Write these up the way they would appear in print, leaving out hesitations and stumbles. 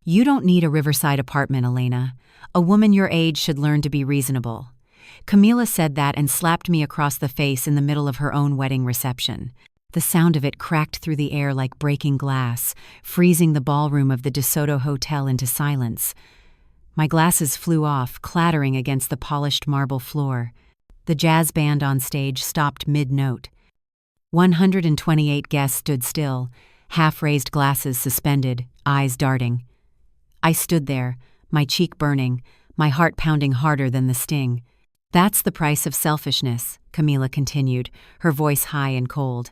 You don't need a riverside apartment, Elena. A woman your age should learn to be reasonable. Camila said that and slapped me across the face in the middle of her own wedding reception. The sound of it cracked through the air like breaking glass, freezing the ballroom of the DeSoto Hotel into silence. My glasses flew off, clattering against the polished marble floor. The jazz band on stage stopped mid-note. 128 guests stood still, half-raised glasses suspended, eyes darting. I stood there, my cheek burning, my heart pounding harder than the sting. "That's the price of selfishness," Camila continued, her voice high and cold.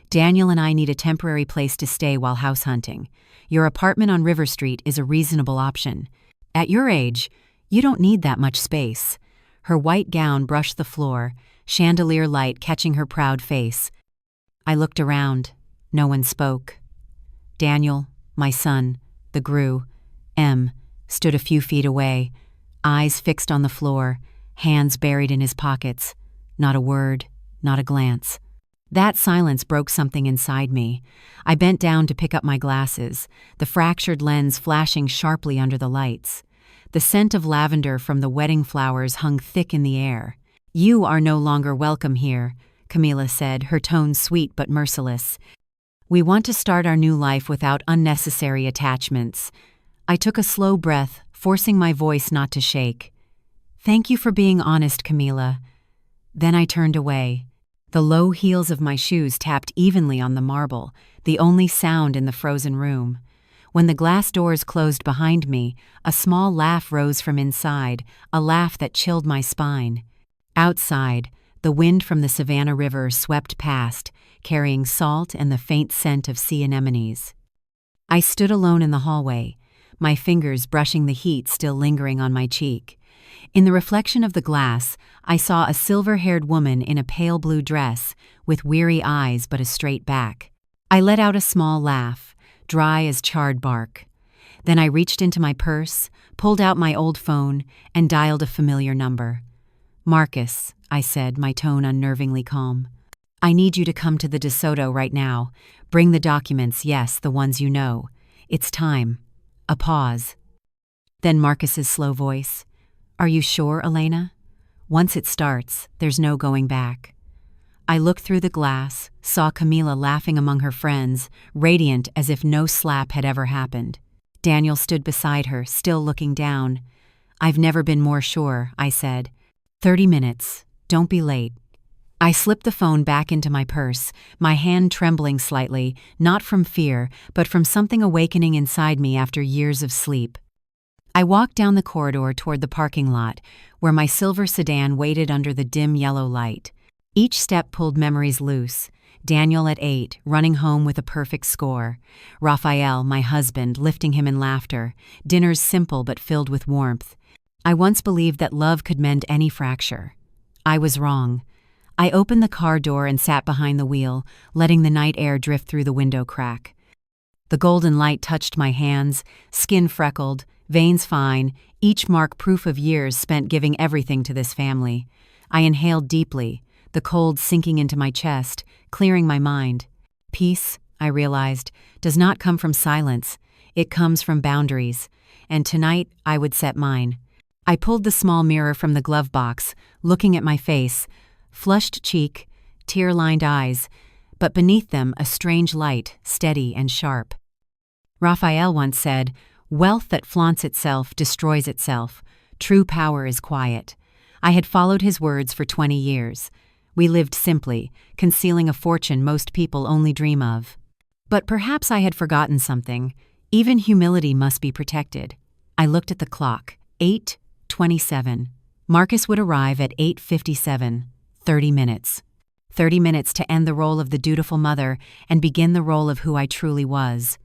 "Daniel and I need a temporary place to stay while house hunting. Your apartment on River Street is a reasonable option. At your age, you don't need that much space." Her white gown brushed the floor, chandelier light catching her proud face. I looked around. No one spoke. Daniel, my son, the Gru, M, stood a few feet away, eyes fixed on the floor, hands buried in his pockets. Not a word, not a glance. That silence broke something inside me. I bent down to pick up my glasses, the fractured lens flashing sharply under the lights. The scent of lavender from the wedding flowers hung thick in the air. "You are no longer welcome here," Camila said, her tone sweet but merciless. "We want to start our new life without unnecessary attachments." I took a slow breath, forcing my voice not to shake. "Thank you for being honest, Camila." Then I turned away. The low heels of my shoes tapped evenly on the marble, the only sound in the frozen room. When the glass doors closed behind me, a small laugh rose from inside, a laugh that chilled my spine. Outside, the wind from the Savannah River swept past, carrying salt and the faint scent of sea anemones. I stood alone in the hallway, my fingers brushing the heat still lingering on my cheek. In the reflection of the glass, I saw a silver-haired woman in a pale blue dress, with weary eyes but a straight back. I let out a small laugh, dry as charred bark. Then I reached into my purse, pulled out my old phone, and dialed a familiar number. "Marcus," I said, my tone unnervingly calm. "I need you to come to the DeSoto right now. Bring the documents, yes, the ones you know. It's time." A pause. Then Marcus's slow voice. "Are you sure, Elena? Once it starts, there's no going back." I looked through the glass, saw Camila laughing among her friends, radiant as if no slap had ever happened. Daniel stood beside her, still looking down. "I've never been more sure," I said. 30 minutes. Don't be late." I slipped the phone back into my purse, my hand trembling slightly, not from fear, but from something awakening inside me after years of sleep. I walked down the corridor toward the parking lot, where my silver sedan waited under the dim yellow light. Each step pulled memories loose. Daniel at 8, running home with a perfect score. Raphael, my husband, lifting him in laughter. Dinners simple but filled with warmth. I once believed that love could mend any fracture. I was wrong. I opened the car door and sat behind the wheel, letting the night air drift through the window crack. The golden light touched my hands, skin freckled, veins fine, each mark proof of years spent giving everything to this family. I inhaled deeply, the cold sinking into my chest, clearing my mind. Peace, I realized, does not come from silence. It comes from boundaries. And tonight, I would set mine. I pulled the small mirror from the glove box, looking at my face, flushed cheek, tear-lined eyes, but beneath them a strange light, steady and sharp. Raphael once said, "Wealth that flaunts itself destroys itself. True power is quiet." I had followed his words for 20 years. We lived simply, concealing a fortune most people only dream of. But perhaps I had forgotten something. Even humility must be protected. I looked at the clock. 8:27. Marcus would arrive at 8:57. 30 minutes. 30 minutes to end the role of the dutiful mother and begin the role of who I truly was.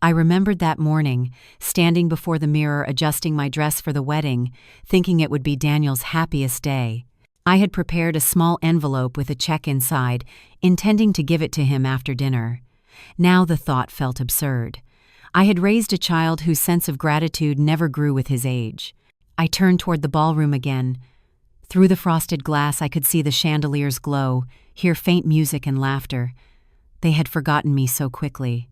I remembered that morning, standing before the mirror adjusting my dress for the wedding, thinking it would be Daniel's happiest day. I had prepared a small envelope with a check inside, intending to give it to him after dinner. Now the thought felt absurd. I had raised a child whose sense of gratitude never grew with his age. I turned toward the ballroom again. Through the frosted glass I could see the chandeliers glow, hear faint music and laughter. They had forgotten me so quickly.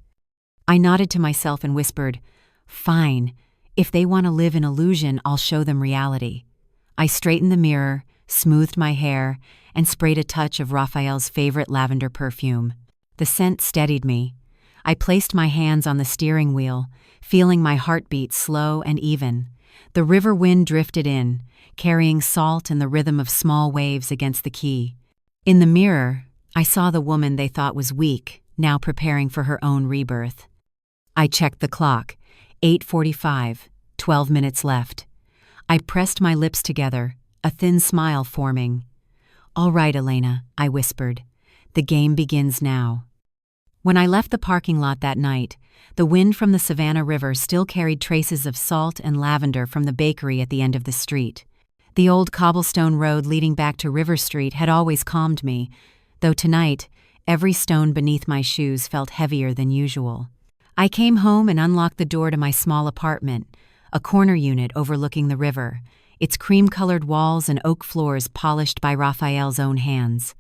I nodded to myself and whispered, Fine. If they want to live in illusion, I'll show them reality. I straightened the mirror, smoothed my hair, and sprayed a touch of Raphael's favorite lavender perfume. The scent steadied me. I placed my hands on the steering wheel, feeling my heartbeat slow and even. The river wind drifted in, carrying salt and the rhythm of small waves against the quay. In the mirror, I saw the woman they thought was weak, now preparing for her own rebirth. I checked the clock. 8:45, 12 minutes left. I pressed my lips together, a thin smile forming. "All right, Elena," I whispered. "The game begins now." When I left the parking lot that night, the wind from the Savannah River still carried traces of salt and lavender from the bakery at the end of the street. The old cobblestone road leading back to River Street had always calmed me, though tonight, every stone beneath my shoes felt heavier than usual. I came home and unlocked the door to my small apartment, a corner unit overlooking the river, its cream-colored walls and oak floors polished by Raphael's own hands.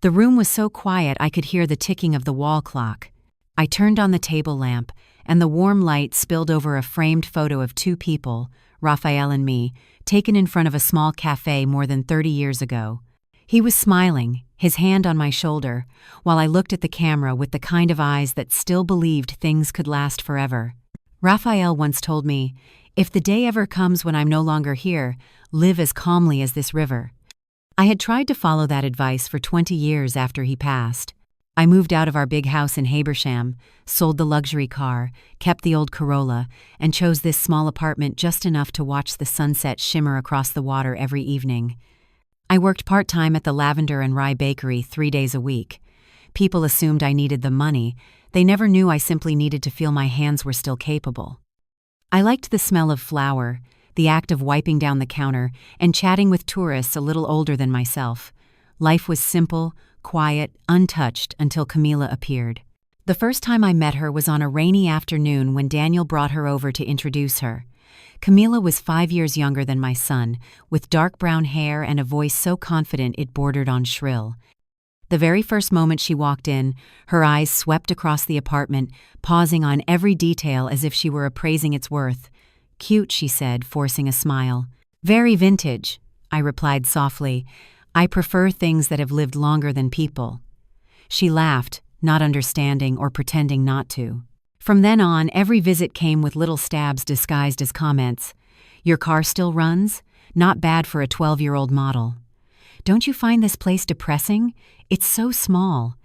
The room was so quiet I could hear the ticking of the wall clock. I turned on the table lamp, and the warm light spilled over a framed photo of two people, Raphael and me, taken in front of a small cafe more than 30 years ago. He was smiling, his hand on my shoulder, while I looked at the camera with the kind of eyes that still believed things could last forever. Raphael once told me, "If the day ever comes when I'm no longer here, live as calmly as this river." I had tried to follow that advice for 20 years after he passed. I moved out of our big house in Habersham, sold the luxury car, kept the old Corolla, and chose this small apartment just enough to watch the sunset shimmer across the water every evening. I worked part-time at the Lavender and Rye Bakery 3 days a week. People assumed I needed the money. They never knew I simply needed to feel my hands were still capable. I liked the smell of flour, the act of wiping down the counter, and chatting with tourists a little older than myself. Life was simple, quiet, untouched until Camila appeared. The first time I met her was on a rainy afternoon when Daniel brought her over to introduce her. Camila was 5 years younger than my son, with dark brown hair and a voice so confident it bordered on shrill. The very first moment she walked in, her eyes swept across the apartment, pausing on every detail as if she were appraising its worth. "Cute," she said, forcing a smile. "Very vintage," I replied softly. "I prefer things that have lived longer than people." She laughed, not understanding or pretending not to. From then on, every visit came with little stabs disguised as comments. "Your car still runs? Not bad for a 12-year-old model. Don't you find this place depressing? It's so small.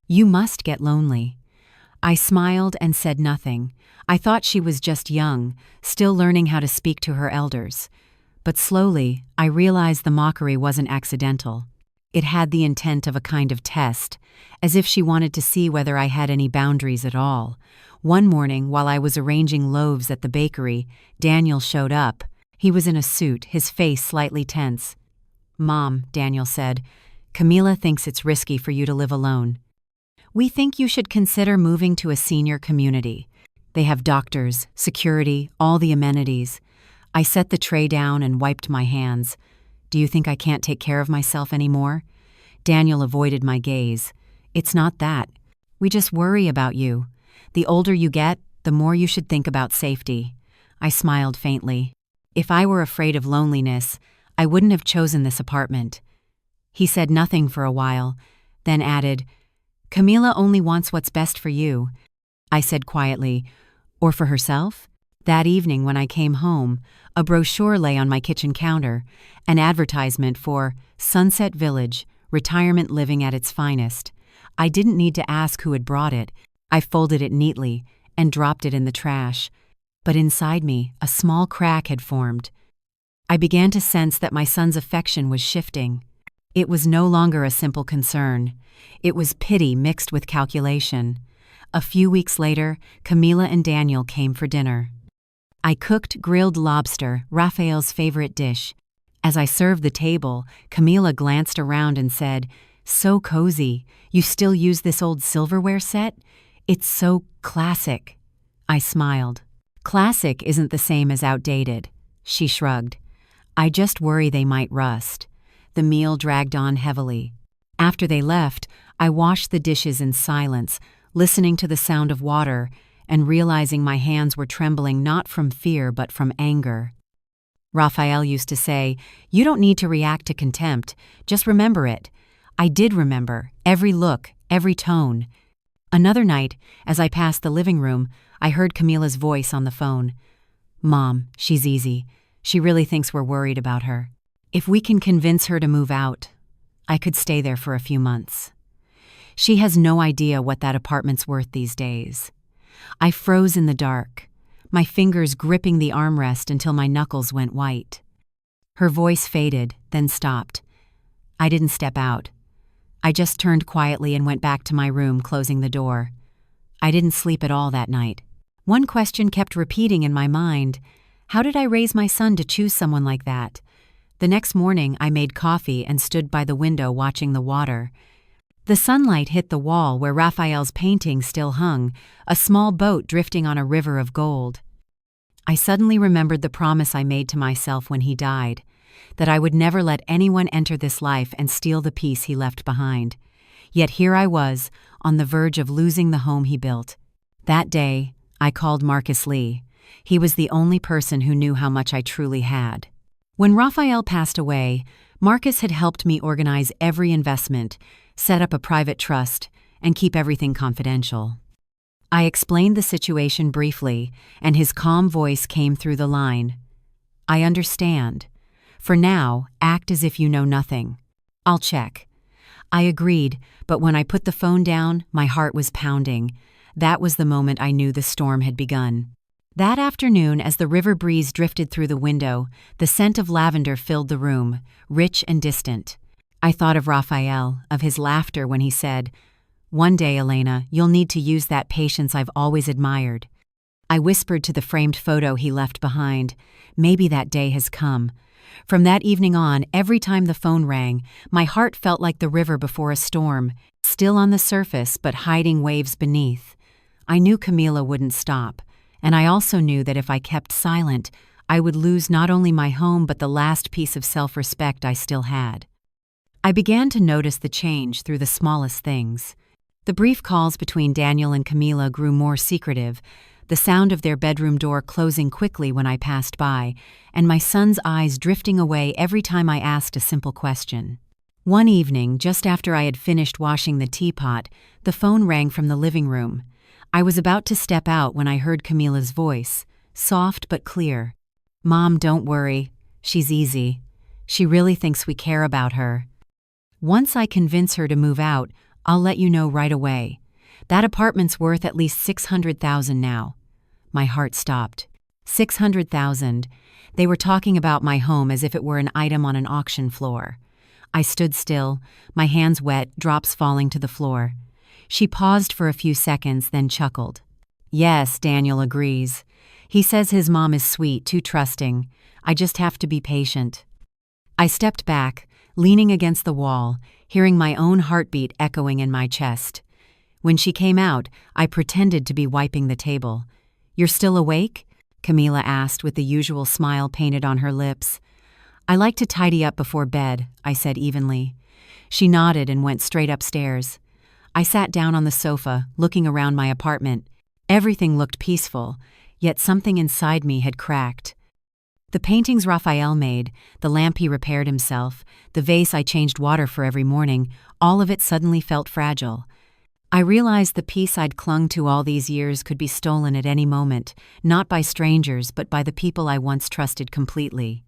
You must get lonely." I smiled and said nothing. I thought she was just young, still learning how to speak to her elders. But slowly, I realized the mockery wasn't accidental. It had the intent of a kind of test, as if she wanted to see whether I had any boundaries at all. One morning, while I was arranging loaves at the bakery, Daniel showed up. He was in a suit, his face slightly tense. "Mom," Daniel said, "Camila thinks it's risky for you to live alone. We think you should consider moving to a senior community. They have doctors, security, all the amenities." I set the tray down and wiped my hands. "Do you think I can't take care of myself anymore?" Daniel avoided my gaze. "It's not that. We just worry about you. The older you get, the more you should think about safety." I smiled faintly. If I were afraid of loneliness, I wouldn't have chosen this apartment. He said nothing for a while, then added, "Camila only wants what's best for you." I said quietly, "Or for herself?" That evening when I came home, a brochure lay on my kitchen counter, an advertisement for Sunset Village, retirement living at its finest. I didn't need to ask who had brought it. I folded it neatly and dropped it in the trash. But inside me, a small crack had formed. I began to sense that my son's affection was shifting. It was no longer a simple concern. It was pity mixed with calculation. A few weeks later, Camila and Daniel came for dinner. I cooked grilled lobster, Raphael's favorite dish. As I served the table, Camila glanced around and said, "So cozy. You still use this old silverware set? It's so classic." I smiled. "Classic isn't the same as outdated." She shrugged. "I just worry they might rust." The meal dragged on heavily. After they left, I washed the dishes in silence, listening to the sound of water and realizing my hands were trembling not from fear but from anger. Raphael used to say, "You don't need to react to contempt, just remember it." I did remember, every look, every tone. Another night, as I passed the living room, I heard Camila's voice on the phone. "Mom, she's easy. She really thinks we're worried about her. If we can convince her to move out, I could stay there for a few months." She has no idea what that apartment's worth these days. I froze in the dark, my fingers gripping the armrest until my knuckles went white. Her voice faded, then stopped. I didn't step out. I just turned quietly and went back to my room, closing the door. I didn't sleep at all that night. One question kept repeating in my mind. How did I raise my son to choose someone like that? The next morning, I made coffee and stood by the window watching the water. The sunlight hit the wall where Raphael's painting still hung, a small boat drifting on a river of gold. I suddenly remembered the promise I made to myself when he died, that I would never let anyone enter this life and steal the peace he left behind. Yet here I was, on the verge of losing the home he built. That day, I called Marcus Lee. He was the only person who knew how much I truly had. When Raphael passed away, Marcus had helped me organize every investment, set up a private trust, and keep everything confidential. I explained the situation briefly, and his calm voice came through the line. "I understand. For now, act as if you know nothing. I'll check." I agreed, but when I put the phone down, my heart was pounding. That was the moment I knew the storm had begun. That afternoon, as the river breeze drifted through the window, the scent of lavender filled the room, rich and distant. I thought of Raphael, of his laughter when he said, "One day, Elena, you'll need to use that patience I've always admired." I whispered to the framed photo he left behind, "Maybe that day has come." From that evening on, every time the phone rang, my heart felt like the river before a storm, still on the surface but hiding waves beneath. I knew Camila wouldn't stop, and I also knew that if I kept silent, I would lose not only my home but the last piece of self-respect I still had. I began to notice the change through the smallest things. The brief calls between Daniel and Camila grew more secretive, the sound of their bedroom door closing quickly when I passed by, and my son's eyes drifting away every time I asked a simple question. One evening, just after I had finished washing the teapot, the phone rang from the living room. I was about to step out when I heard Camila's voice, soft but clear. "Mom, don't worry. She's easy. She really thinks we care about her. Once I convince her to move out, I'll let you know right away. That apartment's worth at least $600,000 now." My heart stopped. $600,000. They were talking about my home as if it were an item on an auction floor. I stood still, my hands wet, drops falling to the floor. She paused for a few seconds, then chuckled. "Yes, Daniel agrees. He says his mom is sweet, too trusting. I just have to be patient." I stepped back, leaning against the wall, hearing my own heartbeat echoing in my chest. When she came out, I pretended to be wiping the table. "You're still awake?" Camila asked with the usual smile painted on her lips. "I like to tidy up before bed," I said evenly. She nodded and went straight upstairs. I sat down on the sofa, looking around my apartment. Everything looked peaceful, yet something inside me had cracked. The paintings Raphael made, the lamp he repaired himself, the vase I changed water for every morning, all of it suddenly felt fragile. I realized the peace I'd clung to all these years could be stolen at any moment, not by strangers but by the people I once trusted completely.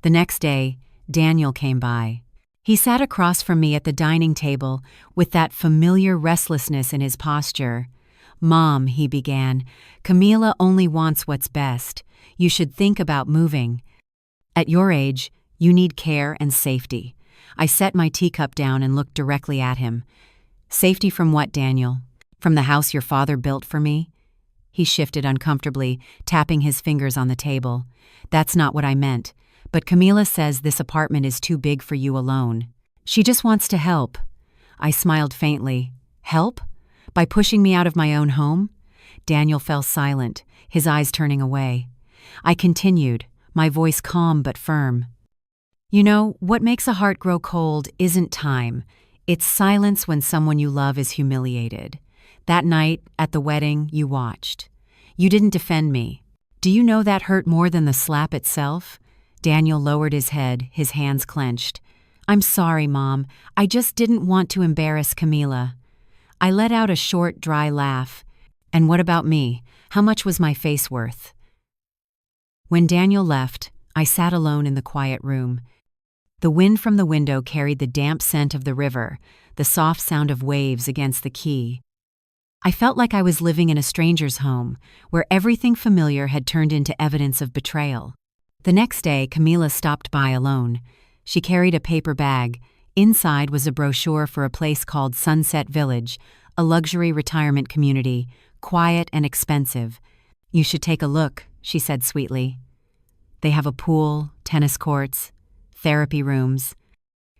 The next day, Daniel came by. He sat across from me at the dining table with that familiar restlessness in his posture. "Mom," he began, "Camila only wants what's best. You should think about moving. At your age, you need care and safety." I set my teacup down and looked directly at him. "Safety from what, Daniel? From the house your father built for me?" He shifted uncomfortably, tapping his fingers on the table. "That's not what I meant. But Camila says this apartment is too big for you alone. She just wants to help." I smiled faintly. "Help? By pushing me out of my own home?" Daniel fell silent, his eyes turning away. I continued, my voice calm but firm. "You know, what makes a heart grow cold isn't time. It's silence when someone you love is humiliated. That night, at the wedding, you watched. You didn't defend me. Do you know that hurt more than the slap itself? Daniel lowered his head, his hands clenched. I'm sorry, Mom. I just didn't want to embarrass Camila. I let out a short, dry laugh. And what about me? How much was my face worth? When Daniel left, I sat alone in the quiet room. The wind from the window carried the damp scent of the river, the soft sound of waves against the quay. I felt like I was living in a stranger's home, where everything familiar had turned into evidence of betrayal. The next day, Camila stopped by alone. She carried a paper bag. Inside was a brochure for a place called Sunset Village, a luxury retirement community, quiet and expensive. You should take a look, she said sweetly. They have a pool, tennis courts, therapy rooms.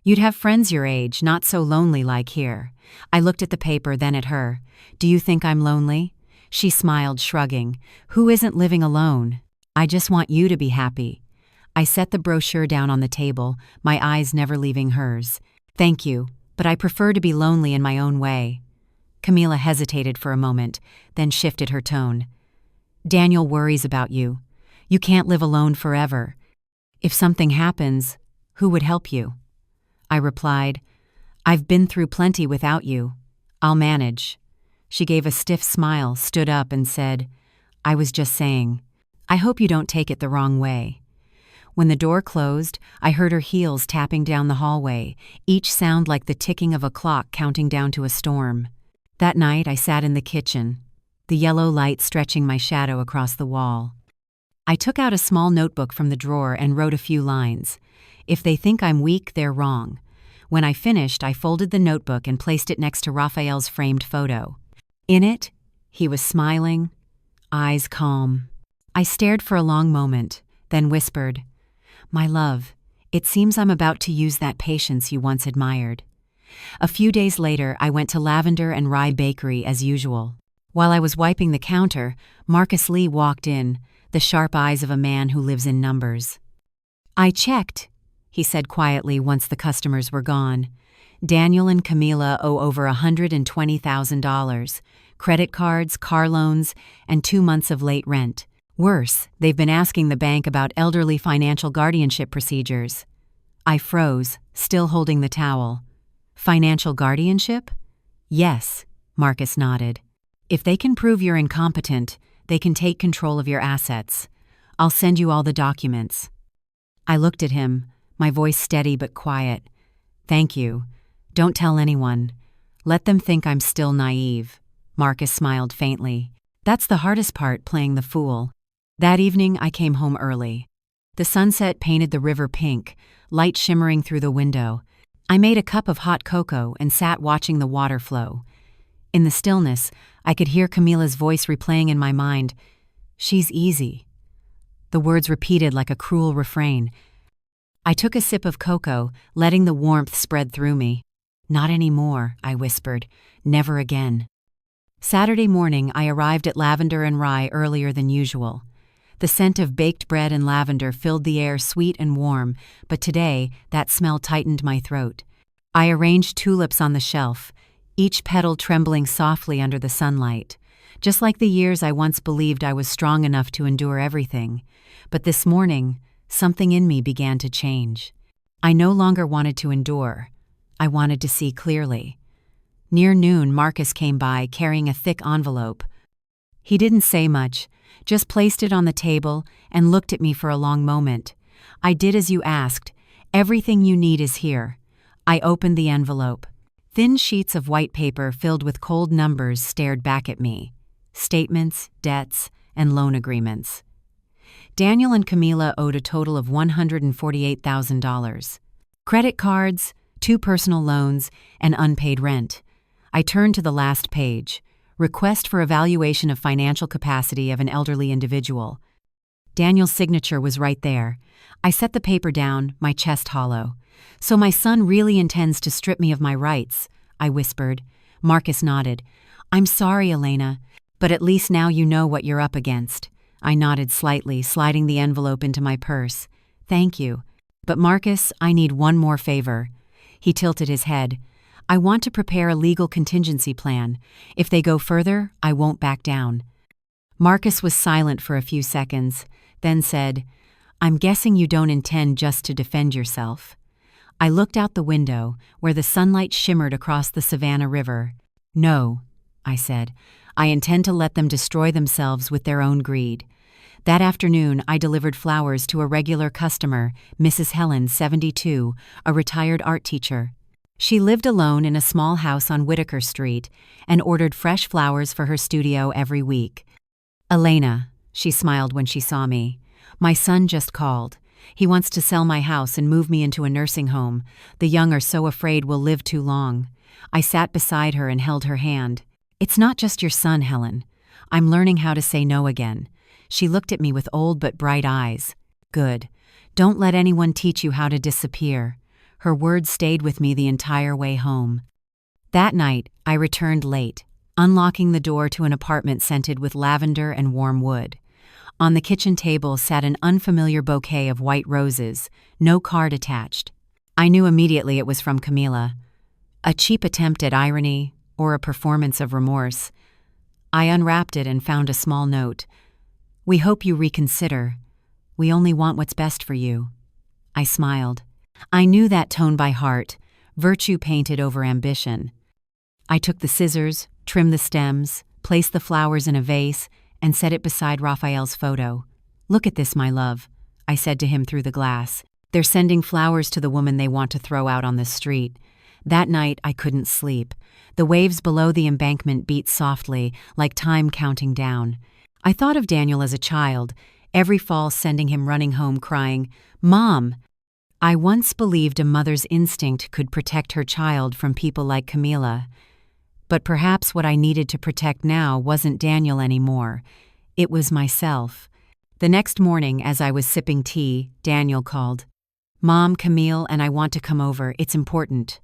You'd have friends your age, not so lonely like here. I looked at the paper, then at her. Do you think I'm lonely? She smiled, shrugging. Who isn't living alone? I just want you to be happy. I set the brochure down on the table, my eyes never leaving hers. Thank you, but I prefer to be lonely in my own way. Camila hesitated for a moment, then shifted her tone. Daniel worries about you. You can't live alone forever. If something happens, who would help you? I replied, I've been through plenty without you. I'll manage. She gave a stiff smile, stood up, and said, I was just saying. I hope you don't take it the wrong way. When the door closed, I heard her heels tapping down the hallway, each sound like the ticking of a clock counting down to a storm. That night, I sat in the kitchen, the yellow light stretching my shadow across the wall. I took out a small notebook from the drawer and wrote a few lines. If they think I'm weak, they're wrong. When I finished, I folded the notebook and placed it next to Raphael's framed photo. In it, he was smiling, eyes calm. I stared for a long moment, then whispered, My love, it seems I'm about to use that patience you once admired. A few days later, I went to Lavender and Rye Bakery as usual. While I was wiping the counter, Marcus Lee walked in, the sharp eyes of a man who lives in numbers. I checked, he said quietly once the customers were gone. Daniel and Camila owe over $120,000, credit cards, car loans, and 2 months of late rent. Worse, they've been asking the bank about elderly financial guardianship procedures. I froze, still holding the towel. Financial guardianship? Yes, Marcus nodded. If they can prove you're incompetent, they can take control of your assets. I'll send you all the documents. I looked at him, my voice steady but quiet. Thank you. Don't tell anyone. Let them think I'm still naive. Marcus smiled faintly. That's the hardest part, playing the fool. That evening, I came home early. The sunset painted the river pink, light shimmering through the window. I made a cup of hot cocoa and sat watching the water flow. In the stillness, I could hear Camila's voice replaying in my mind, She's easy. The words repeated like a cruel refrain. I took a sip of cocoa, letting the warmth spread through me. Not anymore, I whispered. Never again. Saturday morning, I arrived at Lavender and Rye earlier than usual. The scent of baked bread and lavender filled the air sweet and warm, but today, that smell tightened my throat. I arranged tulips on the shelf, each petal trembling softly under the sunlight. Just like the years I once believed I was strong enough to endure everything. But this morning, something in me began to change. I no longer wanted to endure. I wanted to see clearly. Near noon, Marcus came by carrying a thick envelope. He didn't say much, just placed it on the table and looked at me for a long moment. I did as you asked. Everything you need is here. I opened the envelope. Thin sheets of white paper filled with cold numbers stared back at me. Statements, debts, and loan agreements. Daniel and Camila owed a total of $148,000. Credit cards, 2 personal loans, and unpaid rent. I turned to the last page. Request for evaluation of financial capacity of an elderly individual. Daniel's signature was right there. I set the paper down, my chest hollow. So my son really intends to strip me of my rights, I whispered. Marcus nodded. I'm sorry, Elena, but at least now you know what you're up against. I nodded slightly, sliding the envelope into my purse. Thank you. But Marcus, I need one more favor. He tilted his head. I want to prepare a legal contingency plan. If they go further, I won't back down. Marcus was silent for a few seconds, then said, "I'm guessing you don't intend just to defend yourself." I looked out the window, where the sunlight shimmered across the Savannah River. "No," I said. "I intend to let them destroy themselves with their own greed." That afternoon, I delivered flowers to a regular customer, Mrs. Helen, 72, a retired art teacher. She lived alone in a small house on Whitaker Street and ordered fresh flowers for her studio every week. "Elena," she smiled when she saw me, "my son just called. He wants to sell my house and move me into a nursing home. The young are so afraid we'll live too long." I sat beside her and held her hand. "It's not just your son, Helen. I'm learning how to say no again." She looked at me with old but bright eyes. "Good. Don't let anyone teach you how to disappear." Her words stayed with me the entire way home. That night, I returned late, unlocking the door to an apartment scented with lavender and warm wood. On the kitchen table sat an unfamiliar bouquet of white roses, no card attached. I knew immediately it was from Camila. A cheap attempt at irony, or a performance of remorse. I unwrapped it and found a small note. "We hope you reconsider. We only want what's best for you." I smiled. I knew that tone by heart, virtue painted over ambition. I took the scissors, trimmed the stems, placed the flowers in a vase, and set it beside Raphael's photo. "Look at this, my love," I said to him through the glass. "They're sending flowers to the woman they want to throw out on the street." That night, I couldn't sleep. The waves below the embankment beat softly, like time counting down. I thought of Daniel as a child, every fall sending him running home crying, "Mom!" I once believed a mother's instinct could protect her child from people like Camila. But perhaps what I needed to protect now wasn't Daniel anymore. It was myself. The next morning, as I was sipping tea, Daniel called. "Mom, Camille and I want to come over. It's important."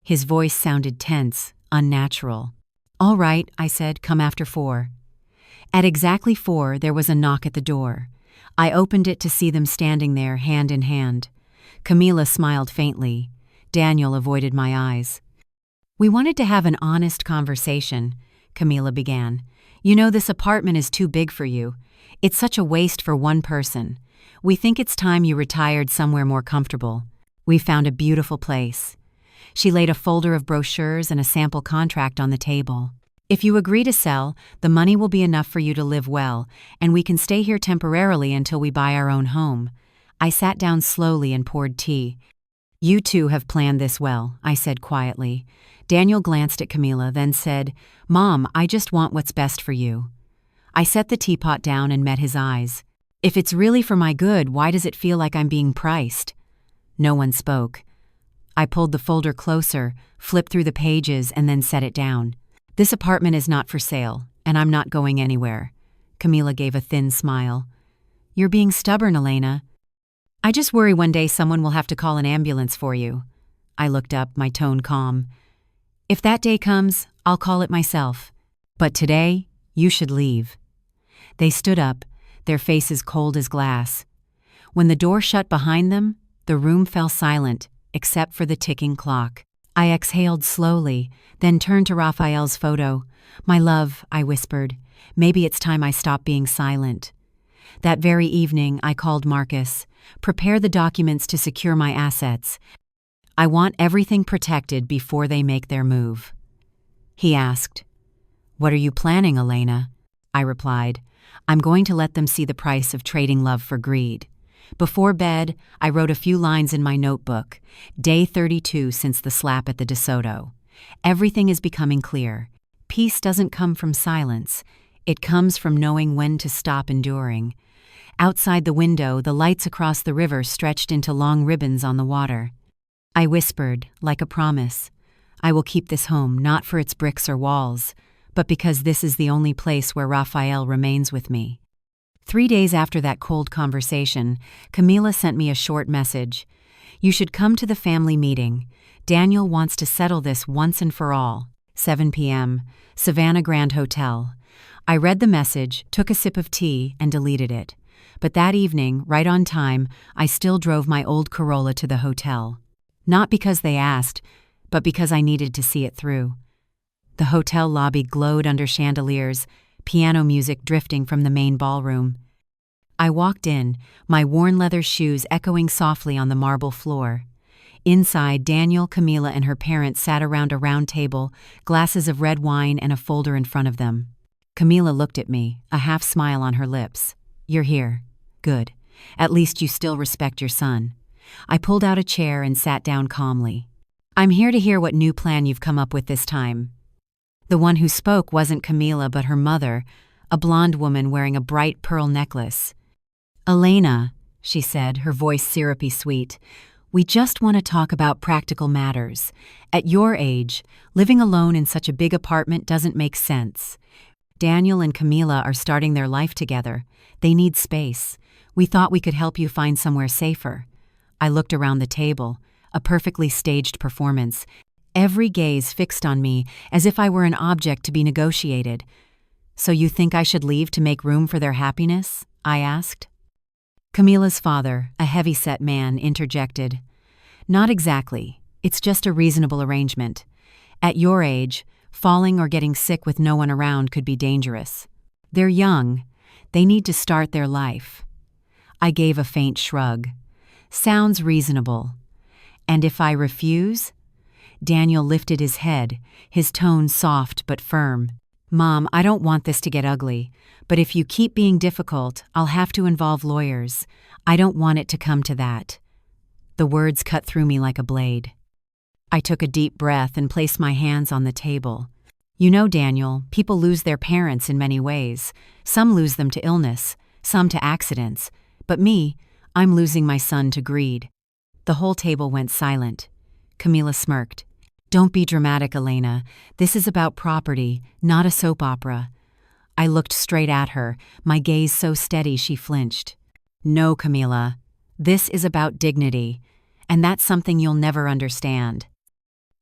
His voice sounded tense, unnatural. "All right," I said, "come after 4. At exactly 4, there was a knock at the door. I opened it to see them standing there, hand in hand. Camila smiled faintly. Daniel avoided my eyes. "We wanted to have an honest conversation," Camila began. "You know, this apartment is too big for you. It's such a waste for one person. We think it's time you retired somewhere more comfortable. We found a beautiful place." She laid a folder of brochures and a sample contract on the table. "If you agree to sell, the money will be enough for you to live well, and we can stay here temporarily until we buy our own home." I sat down slowly and poured tea. "You two have planned this well," I said quietly. Daniel glanced at Camila, then said, "Mom, I just want what's best for you." I set the teapot down and met his eyes. "If it's really for my good, why does it feel like I'm being priced?" No one spoke. I pulled the folder closer, flipped through the pages, and then set it down. "This apartment is not for sale, and I'm not going anywhere." Camila gave a thin smile. "You're being stubborn, Elena." "I just worry one day someone will have to call an ambulance for you." I looked up, my tone calm. "If that day comes, I'll call it myself. But today, you should leave." They stood up, their faces cold as glass. When the door shut behind them, the room fell silent, except for the ticking clock. I exhaled slowly, then turned to Raphael's photo. "My love," I whispered, "maybe it's time I stop being silent." That very evening, I called Marcus. "Prepare the documents to secure my assets. I want everything protected before they make their move." He asked, "What are you planning, Elena?" I replied, "I'm going to let them see the price of trading love for greed." Before bed, I wrote a few lines in my notebook. Day 32 since the slap at the DeSoto. Everything is becoming clear. Peace doesn't come from silence. It comes from knowing when to stop enduring. Outside the window, the lights across the river stretched into long ribbons on the water. I whispered, like a promise, "I will keep this home, not for its bricks or walls, but because this is the only place where Raphael remains with me." 3 days after that cold conversation, Camila sent me a short message. "You should come to the family meeting. Daniel wants to settle this once and for all. 7 p.m., Savannah Grand Hotel." I read the message, took a sip of tea, and deleted it. But that evening, right on time, I still drove my old Corolla to the hotel. Not because they asked, but because I needed to see it through. The hotel lobby glowed under chandeliers. piano music drifting from the main ballroom. I walked in, my worn leather shoes echoing softly on the marble floor. Inside, Daniel, Camila, and her parents sat around a round table, glasses of red wine and a folder in front of them. Camila looked at me, a half smile on her lips. "You're here. Good. At least you still respect your son." I pulled out a chair and sat down calmly. "I'm here to hear what new plan you've come up with this time." The one who spoke wasn't Camila but her mother, a blonde woman wearing a bright pearl necklace. "Elena," she said, her voice syrupy sweet, "we just want to talk about practical matters. At your age, living alone in such a big apartment doesn't make sense. Daniel and Camila are starting their life together. They need space. We thought we could help you find somewhere safer." I looked around the table, a perfectly staged performance, every gaze fixed on me as if I were an object to be negotiated. "So you think I should leave to make room for their happiness?" I asked. Camila's father, a heavy-set man, interjected. "Not exactly. It's just a reasonable arrangement. At your age, falling or getting sick with no one around could be dangerous. They're young. They need to start their life." I gave a faint shrug. "Sounds reasonable. And if I refuse?" Daniel lifted his head, his tone soft but firm. "Mom, I don't want this to get ugly, but if you keep being difficult, I'll have to involve lawyers. I don't want it to come to that." The words cut through me like a blade. I took a deep breath and placed my hands on the table. "You know, Daniel, people lose their parents in many ways. Some lose them to illness, some to accidents. But me, I'm losing my son to greed." The whole table went silent. Camila smirked. "Don't be dramatic, Elena. This is about property, not a soap opera." I looked straight at her, my gaze so steady she flinched. "No, Camila. This is about dignity, and that's something you'll never understand."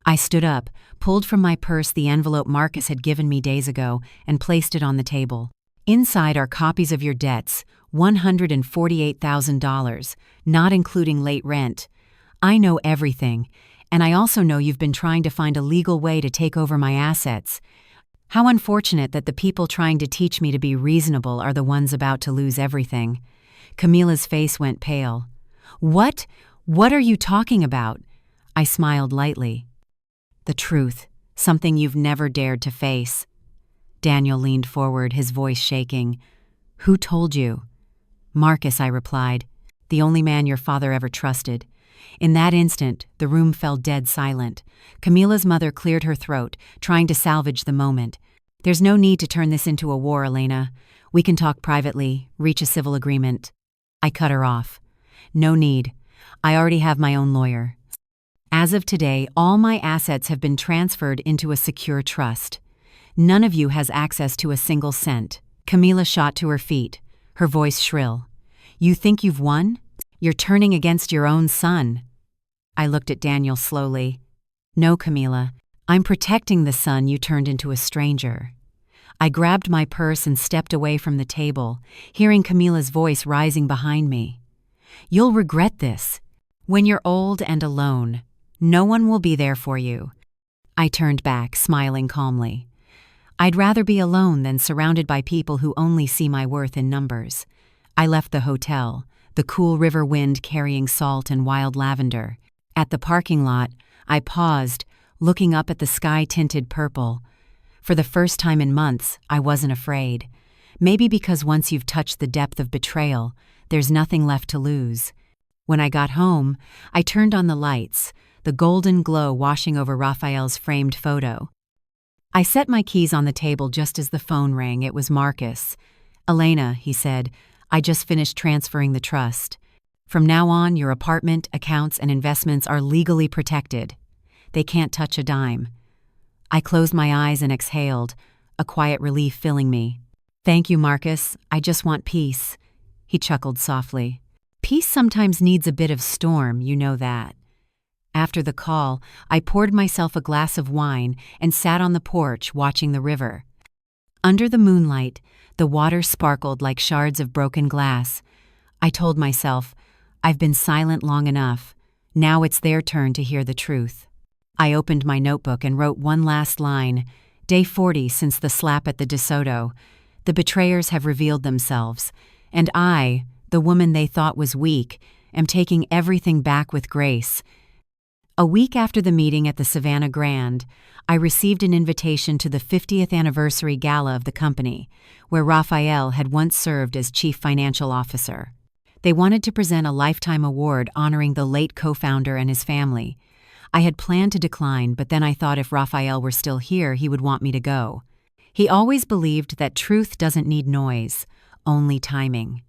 I stood up, pulled from my purse the envelope Marcus had given me days ago, and placed it on the table. "Inside are copies of your debts, $148,000, not including late rent. I know everything, and I also know you've been trying to find a legal way to take over my assets. How unfortunate that the people trying to teach me to be reasonable are the ones about to lose everything." Camila's face went pale. What? What are you talking about?" I smiled lightly. "The truth, something you've never dared to face." Daniel leaned forward, his voice shaking. "Who told you?" "Marcus," I replied, "the only man your father ever trusted." In that instant, the room fell dead silent. Camila's mother cleared her throat, trying to salvage the moment. "There's no need to turn this into a war, Elena. We can talk privately, reach a civil agreement." I cut her off. "No need. I already have my own lawyer. As of today, all my assets have been transferred into a secure trust. None of you has access to a single cent." Camila shot to her feet, her voice shrill. "You think you've won? You're turning against your own son." I looked at Daniel slowly. "No, Camila, I'm protecting the son you turned into a stranger." I grabbed my purse and stepped away from the table, hearing Camila's voice rising behind me. "You'll regret this. When you're old and alone, no one will be there for you." I turned back, smiling calmly. I'd rather be alone than surrounded by people who only see my worth in numbers. I left the hotel, the cool river wind carrying salt and wild lavender. At the parking lot, I paused, looking up at the sky-tinted purple. For the first time in months, I wasn't afraid. Maybe because once you've touched the depth of betrayal, there's nothing left to lose. When I got home, I turned on the lights, the golden glow washing over Raphael's framed photo. I set my keys on the table just as the phone rang. It was Marcus. "Elena," he said, "I just finished transferring the trust. From now on, your apartment, accounts, and investments are legally protected. They can't touch a dime." I closed my eyes and exhaled, a quiet relief filling me. "Thank you, Marcus. I just want peace." He chuckled softly. "Peace sometimes needs a bit of storm, you know that." After the call, I poured myself a glass of wine and sat on the porch watching the river. Under the moonlight, the water sparkled like shards of broken glass. I told myself, I've been silent long enough. Now it's their turn to hear the truth. I opened my notebook and wrote one last line. Day 40 since the slap at the DeSoto. The betrayers have revealed themselves, and I, the woman they thought was weak, am taking everything back with grace. A week after the meeting at the Savannah Grand, I received an invitation to the 50th anniversary gala of the company, where Raphael had once served as chief financial officer. They wanted to present a lifetime award honoring the late co-founder and his family. I had planned to decline, but then I thought if Raphael were still here, he would want me to go. He always believed that truth doesn't need noise, only timing.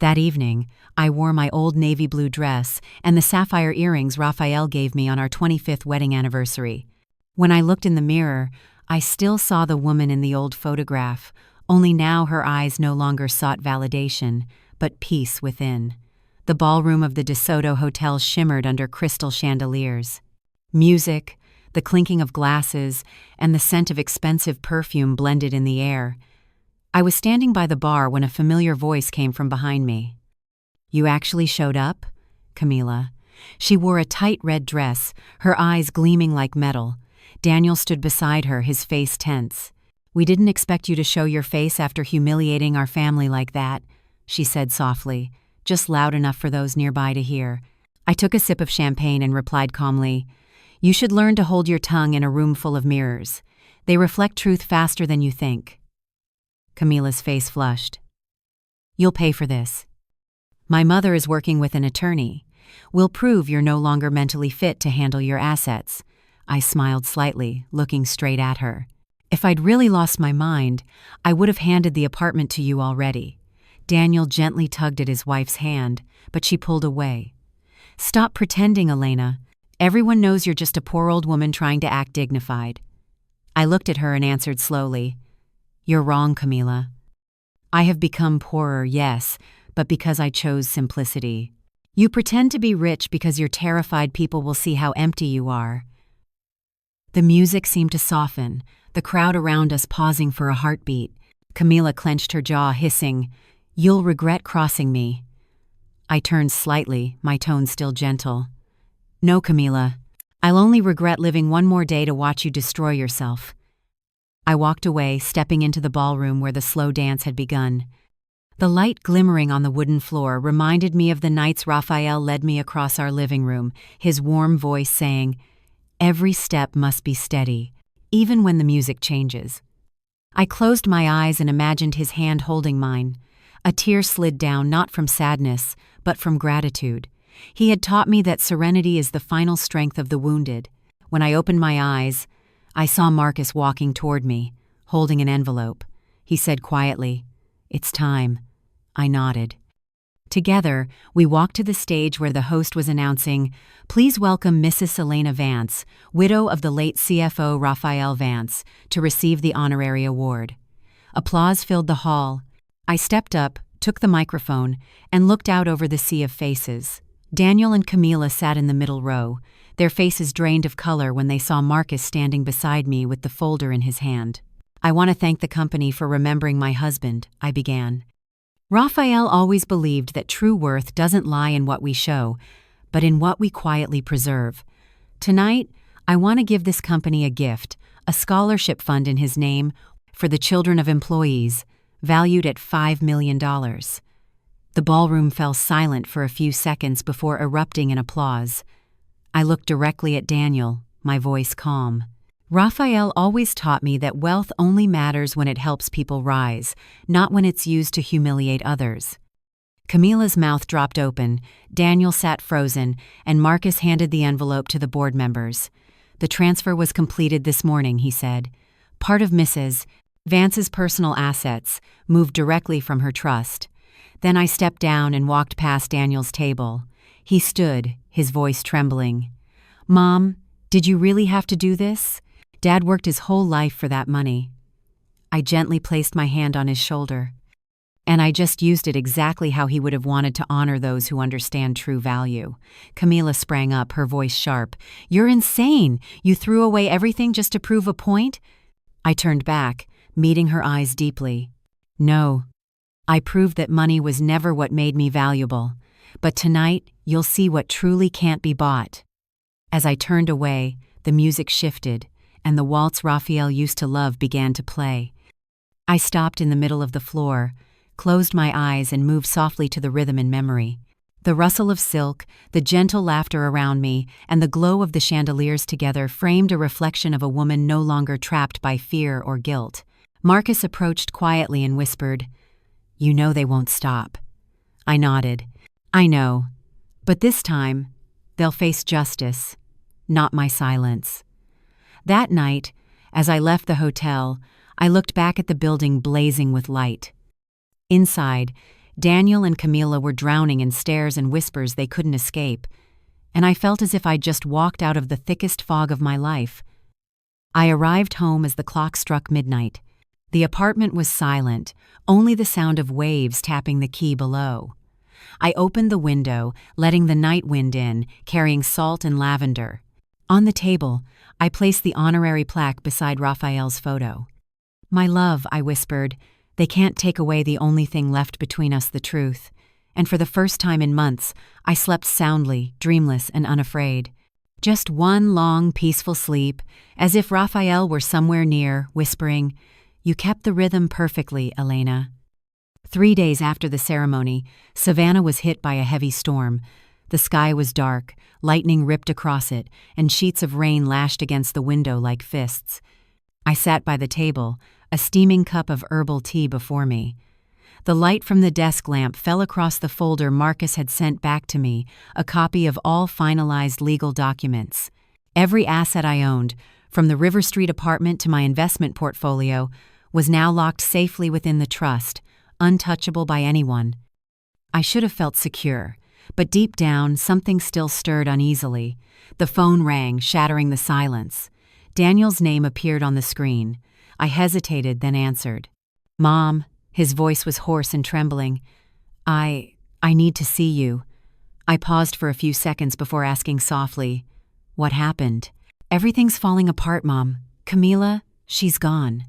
That evening, I wore my old navy blue dress and the sapphire earrings Raphael gave me on our 25th wedding anniversary. When I looked in the mirror, I still saw the woman in the old photograph, only now her eyes no longer sought validation, but peace within. The ballroom of the DeSoto Hotel shimmered under crystal chandeliers. Music, the clinking of glasses, and the scent of expensive perfume blended in the air. I was standing by the bar when a familiar voice came from behind me. "You actually showed up?" Camila. She wore a tight red dress, her eyes gleaming like metal. Daniel stood beside her, his face tense. "We didn't expect you to show your face after humiliating our family like that," she said softly, just loud enough for those nearby to hear. I took a sip of champagne and replied calmly, "You should learn to hold your tongue in a room full of mirrors. They reflect truth faster than you think." Camila's face flushed. "You'll pay for this. My mother is working with an attorney. We'll prove you're no longer mentally fit to handle your assets." I smiled slightly, looking straight at her. "If I'd really lost my mind, I would have handed the apartment to you already." Daniel gently tugged at his wife's hand, but she pulled away. "Stop pretending, Elena. Everyone knows you're just a poor old woman trying to act dignified." I looked at her and answered slowly, "You're wrong, Camila. I have become poorer, yes, but because I chose simplicity. You pretend to be rich because you're terrified people will see how empty you are." The music seemed to soften, the crowd around us pausing for a heartbeat. Camila clenched her jaw, hissing, "You'll regret crossing me." I turned slightly, my tone still gentle. "No, Camila. I'll only regret living one more day to watch you destroy yourself." I walked away, stepping into the ballroom where the slow dance had begun. The light glimmering on the wooden floor reminded me of the nights Raphael led me across our living room, his warm voice saying, "Every step must be steady, even when the music changes." I closed my eyes and imagined his hand holding mine. A tear slid down, not from sadness, but from gratitude. He had taught me that serenity is the final strength of the wounded. When I opened my eyes, I saw Marcus walking toward me, holding an envelope. He said quietly, "It's time." I nodded. Together, we walked to the stage where the host was announcing, "Please welcome Mrs. Elena Vance, widow of the late CFO Raphael Vance, to receive the honorary award." Applause filled the hall. I stepped up, took the microphone, and looked out over the sea of faces. Daniel and Camila sat in the middle row, their faces drained of color when they saw Marcus standing beside me with the folder in his hand. "I want to thank the company for remembering my husband," I began. "Raphael always believed that true worth doesn't lie in what we show, but in what we quietly preserve. Tonight, I want to give this company a gift, a scholarship fund in his name for the children of employees, valued at $5 million. The ballroom fell silent for a few seconds before erupting in applause. I looked directly at Daniel, my voice calm. Raphael always taught me that wealth only matters when it helps people rise, not when it's used to humiliate others. Camila's mouth dropped open, Daniel sat frozen, and Marcus handed the envelope to the board members. "The transfer was completed this morning," he said. "Part of Mrs. Vance's personal assets moved directly from her trust." Then I stepped down and walked past Daniel's table. He stood, his voice trembling. "Mom, did you really have to do this? Dad worked his whole life for that money." I gently placed my hand on his shoulder. "And I just used it exactly how he would have wanted to honor those who understand true value." Camila sprang up, her voice sharp. "You're insane! You threw away everything just to prove a point?" I turned back, meeting her eyes deeply. "No. I proved that money was never what made me valuable. But tonight, you'll see what truly can't be bought." As I turned away, the music shifted, and the waltz Raphael used to love began to play. I stopped in the middle of the floor, closed my eyes, and moved softly to the rhythm in memory. The rustle of silk, the gentle laughter around me, and the glow of the chandeliers together framed a reflection of a woman no longer trapped by fear or guilt. Marcus approached quietly and whispered, "You know they won't stop." I nodded. "I know. But this time, they'll face justice, not my silence." That night, as I left the hotel, I looked back at the building blazing with light. Inside, Daniel and Camila were drowning in stares and whispers they couldn't escape, and I felt as if I'd just walked out of the thickest fog of my life. I arrived home as the clock struck midnight. The apartment was silent, only the sound of waves tapping the quay below. I opened the window, letting the night wind in, carrying salt and lavender. On the table, I placed the honorary plaque beside Raphael's photo. "My love," I whispered, "they can't take away the only thing left between us, the truth." And for the first time in months, I slept soundly, dreamless and unafraid. Just one long, peaceful sleep, as if Raphael were somewhere near, whispering, "You kept the rhythm perfectly, Elena." 3 days after the ceremony, Savannah was hit by a heavy storm. The sky was dark, lightning ripped across it, and sheets of rain lashed against the window like fists. I sat by the table, a steaming cup of herbal tea before me. The light from the desk lamp fell across the folder Marcus had sent back to me, a copy of all finalized legal documents. Every asset I owned, from the River Street apartment to my investment portfolio, was now locked safely within the trust, untouchable by anyone. I should have felt secure, but deep down something still stirred uneasily. The phone rang, shattering the silence. Daniel's name appeared on the screen. I hesitated, then answered. "Mom," his voice was hoarse and trembling. I need to see you." I paused for a few seconds before asking softly, "What happened?" "Everything's falling apart, Mom. Camila, she's gone.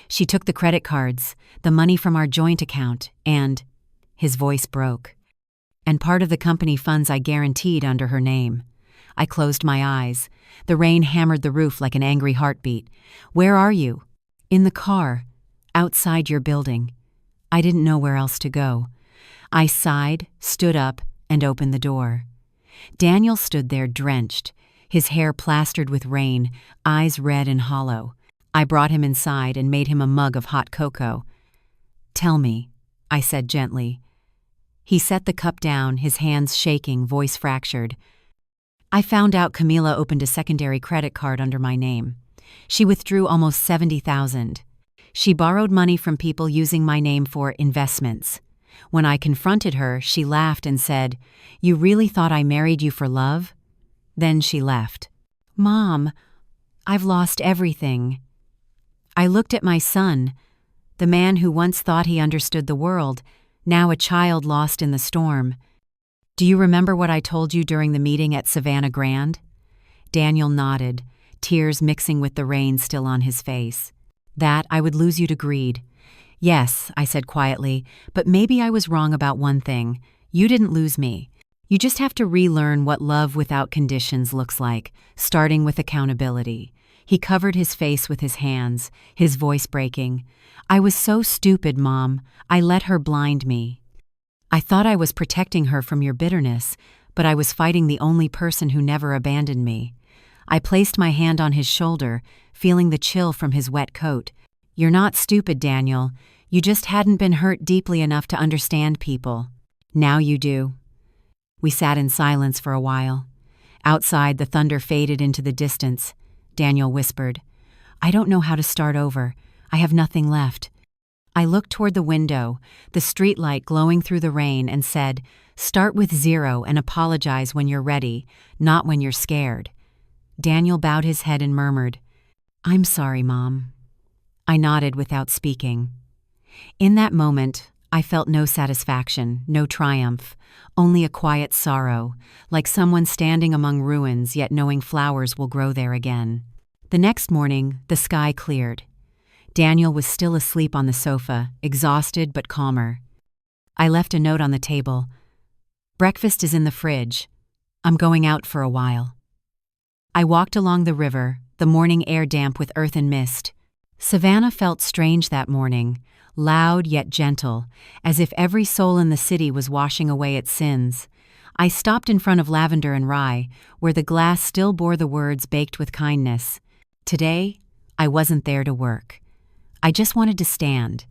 She took the credit cards, the money from our joint account, and—" his voice broke. "And part of the company funds I guaranteed under her name." I closed my eyes. The rain hammered the roof like an angry heartbeat. "Where are you?" "In the car, outside your building." I didn't know where else to go. I sighed, stood up, and opened the door. Daniel stood there drenched, his hair plastered with rain, eyes red and hollow. I brought him inside and made him a mug of hot cocoa. "Tell me," I said gently. He set the cup down, his hands shaking, voice fractured. "I found out Camila opened a secondary credit card under my name. She withdrew almost $70,000. She borrowed money from people using my name for investments. When I confronted her, she laughed and said, 'You really thought I married you for love?' Then she left." "Mom, I've lost everything." I looked at my son, the man who once thought he understood the world, now a child lost in the storm. "Do you remember what I told you during the meeting at Savannah Grand?" Daniel nodded, tears mixing with the rain still on his face. "That I would lose you to greed." "Yes," I said quietly, "but maybe I was wrong about one thing. You didn't lose me. You just have to relearn what love without conditions looks like, starting with accountability." He covered his face with his hands, his voice breaking. "I was so stupid, Mom. I let her blind me. I thought I was protecting her from your bitterness, but I was fighting the only person who never abandoned me." I placed my hand on his shoulder, feeling the chill from his wet coat. "You're not stupid, Daniel. You just hadn't been hurt deeply enough to understand people. Now you do." We sat in silence for a while. Outside, the thunder faded into the distance. Daniel whispered, "I don't know how to start over. I have nothing left." I looked toward the window, the streetlight glowing through the rain, and said, "Start with 0 and apologize when you're ready, not when you're scared." Daniel bowed his head and murmured, "I'm sorry, Mom." I nodded without speaking. In that moment, I felt no satisfaction, no triumph, only a quiet sorrow, like someone standing among ruins yet knowing flowers will grow there again. The next morning, the sky cleared. Daniel was still asleep on the sofa, exhausted but calmer. I left a note on the table. "Breakfast is in the fridge. I'm going out for a while." I walked along the river, the morning air damp with earth and mist. Savannah felt strange that morning, loud yet gentle, as if every soul in the city was washing away its sins. I stopped in front of Lavender and Rye, where the glass still bore the words baked with kindness. Today, I wasn't there to work. I just wanted to stand,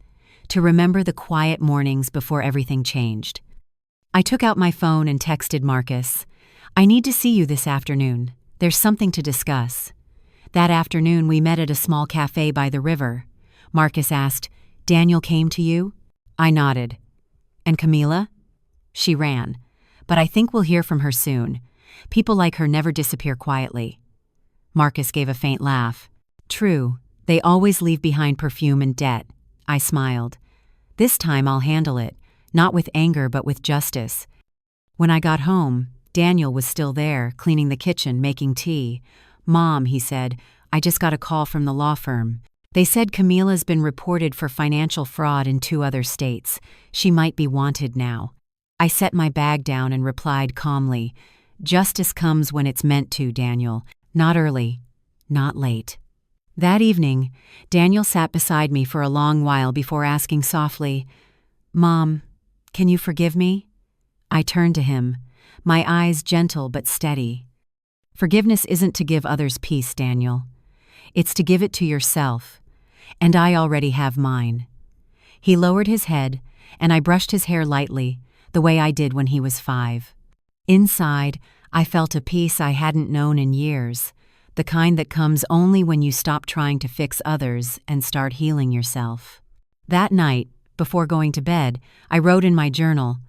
to remember the quiet mornings before everything changed. I took out my phone and texted Marcus. "I need to see you this afternoon. There's something to discuss." That afternoon, we met at a small cafe by the river. Marcus asked, "Daniel came to you?" I nodded. "And Camila?" She ran. "But I think we'll hear from her soon. People like her never disappear quietly." Marcus gave a faint laugh. "True, they always leave behind perfume and debt." I smiled. "This time I'll handle it, not with anger but with justice." When I got home, Daniel was still there, cleaning the kitchen, making tea. "Mom," he said, "I just got a call from the law firm. They said Camila's been reported for financial fraud in 2 other states. She might be wanted now." I set my bag down and replied calmly, "Justice comes when it's meant to, Daniel. Not early, not late." That evening, Daniel sat beside me for a long while before asking softly, "Mom, can you forgive me?" I turned to him, my eyes gentle but steady. "Forgiveness isn't to give others peace, Daniel. It's to give it to yourself, and I already have mine." He lowered his head, and I brushed his hair lightly, the way I did when he was 5. Inside, I felt a peace I hadn't known in years, the kind that comes only when you stop trying to fix others and start healing yourself. That night, before going to bed, I wrote in my journal,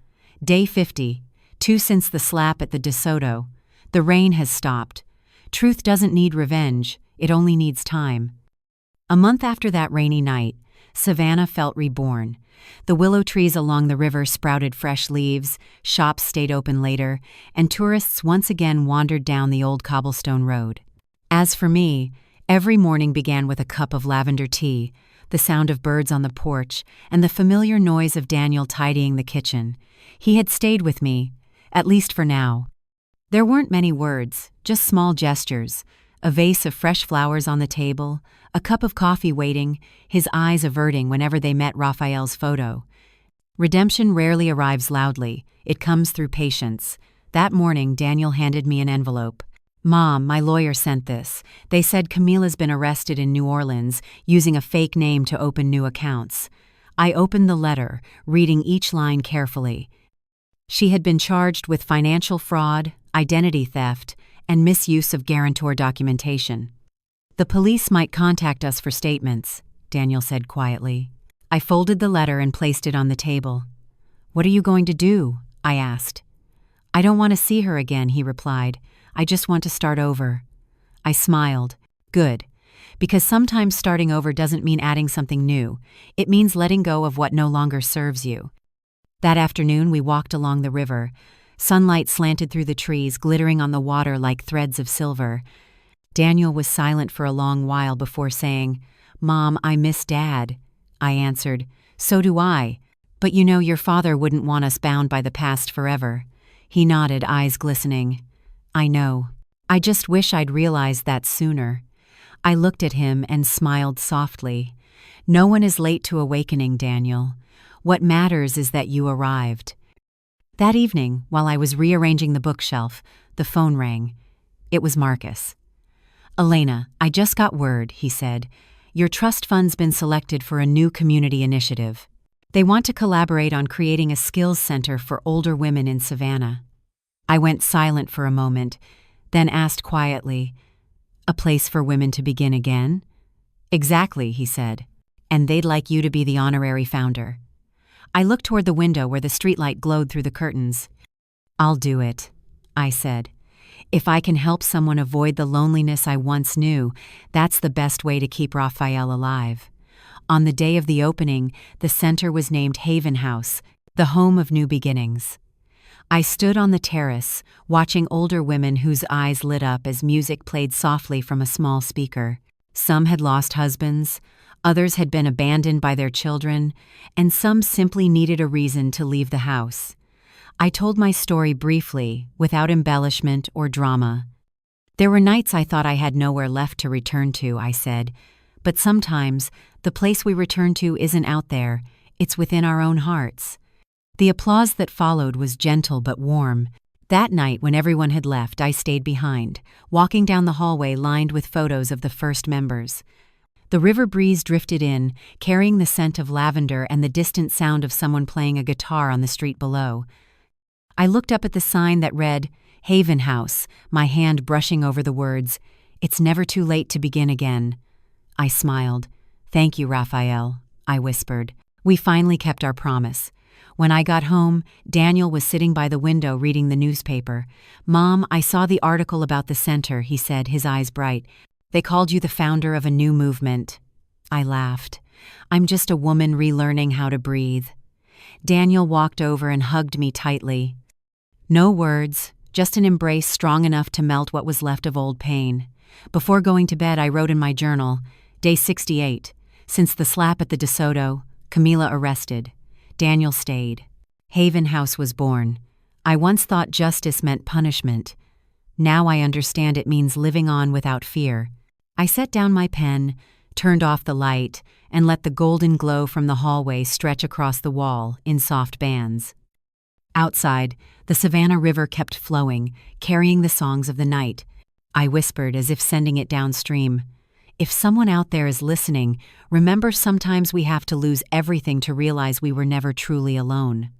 "Day 50, 2 since the slap at the DeSoto. The rain has stopped. Truth doesn't need revenge, it only needs time." A month after that rainy night, Savannah felt reborn. The willow trees along the river sprouted fresh leaves, shops stayed open later, and tourists once again wandered down the old cobblestone road. As for me, every morning began with a cup of lavender tea, the sound of birds on the porch, and the familiar noise of Daniel tidying the kitchen. He had stayed with me, at least for now. There weren't many words, just small gestures, a vase of fresh flowers on the table, a cup of coffee waiting, his eyes averting whenever they met Raphael's photo. Redemption rarely arrives loudly, it comes through patience. That morning, Daniel handed me an envelope. "Mom, my lawyer sent this. They said Camila's been arrested in New Orleans, using a fake name to open new accounts." I opened the letter, reading each line carefully. She had been charged with financial fraud, identity theft, and misuse of guarantor documentation. "The police might contact us for statements," Daniel said quietly. I folded the letter and placed it on the table. "What are you going to do?" I asked. "I don't want to see her again," he replied. "I just want to start over." I smiled. "Good. Because sometimes starting over doesn't mean adding something new. It means letting go of what no longer serves you." That afternoon, we walked along the river. Sunlight slanted through the trees, glittering on the water like threads of silver. Daniel was silent for a long while before saying, "Mom, I miss Dad." I answered, "So do I. But you know your father wouldn't want us bound by the past forever." He nodded, eyes glistening. "I know. I just wish I'd realized that sooner." I looked at him and smiled softly. "No one is late to awakening, Daniel. What matters is that you arrived." That evening, while I was rearranging the bookshelf, the phone rang. It was Marcus. "Elena, I just got word," he said. "Your trust fund's been selected for a new community initiative. They want to collaborate on creating a skills center for older women in Savannah." I went silent for a moment, then asked quietly, "A place for women to begin again?" "Exactly," he said. "And they'd like you to be the honorary founder." I looked toward the window where the streetlight glowed through the curtains. "I'll do it," I said. "If I can help someone avoid the loneliness I once knew, that's the best way to keep Raphael alive." On the day of the opening, the center was named Haven House, the home of new beginnings. I stood on the terrace, watching older women whose eyes lit up as music played softly from a small speaker. Some had lost husbands, others had been abandoned by their children, and some simply needed a reason to leave the house. I told my story briefly, without embellishment or drama. "There were nights I thought I had nowhere left to return to," I said, But sometimes, the place we return to isn't out there, it's within our own hearts. The applause that followed was gentle but warm. That night, when everyone had left, I stayed behind, walking down the hallway lined with photos of the first members. The river breeze drifted in, carrying the scent of lavender and the distant sound of someone playing a guitar on the street below. I looked up at the sign that read, Haven House, my hand brushing over the words, "It's never too late to begin again." I smiled. "Thank you, Raphael," I whispered. We finally kept our promise. When I got home, Daniel was sitting by the window reading the newspaper. "Mom, I saw the article about the center," he said, his eyes bright. "They called you the founder of a new movement." I laughed. "I'm just a woman relearning how to breathe." Daniel walked over and hugged me tightly. No words, just an embrace strong enough to melt what was left of old pain. Before going to bed, I wrote in my journal, Day 68. Since the slap at the DeSoto, Camila arrested. Daniel stayed. Haven House was born. I once thought justice meant punishment. Now I understand it means living on without fear. I set down my pen, turned off the light, and let the golden glow from the hallway stretch across the wall in soft bands. Outside, the Savannah River kept flowing, carrying the songs of the night. I whispered as if sending it downstream. If someone out there is listening, remember sometimes we have to lose everything to realize we were never truly alone.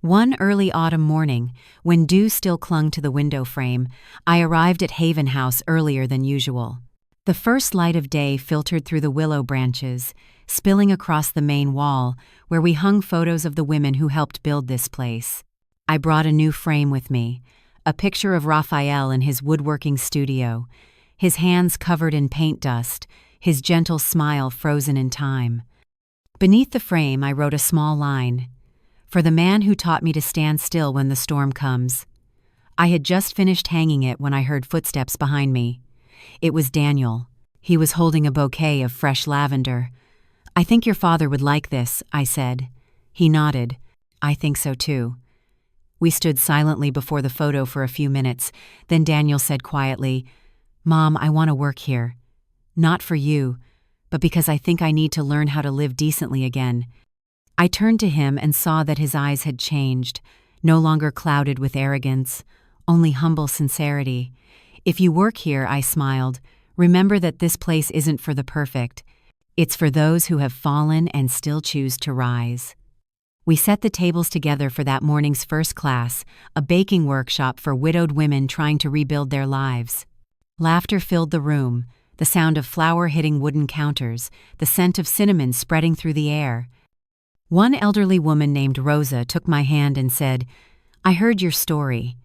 One early autumn morning, when dew still clung to the window frame, I arrived at Haven House earlier than usual. The first light of day filtered through the willow branches, spilling across the main wall, where we hung photos of the women who helped build this place. I brought a new frame with me, a picture of Raphael in his woodworking studio, his hands covered in paint dust, his gentle smile frozen in time. Beneath the frame, I wrote a small line, "For the man who taught me to stand still when the storm comes." I had just finished hanging it when I heard footsteps behind me. It was Daniel. He was holding a bouquet of fresh lavender. "I think your father would like this," I said. He nodded. "I think so too." We stood silently before the photo for a few minutes. Then Daniel said quietly, "Mom, I want to work here. Not for you, but because I think I need to learn how to live decently again." I turned to him and saw that his eyes had changed, no longer clouded with arrogance, only humble sincerity. "If you work here," I smiled, "remember that this place isn't for the perfect. It's for those who have fallen and still choose to rise." We set the tables together for that morning's first class, a baking workshop for widowed women trying to rebuild their lives. Laughter filled the room, the sound of flour hitting wooden counters, the scent of cinnamon spreading through the air. One elderly woman named Rosa took my hand and said, "I heard your story.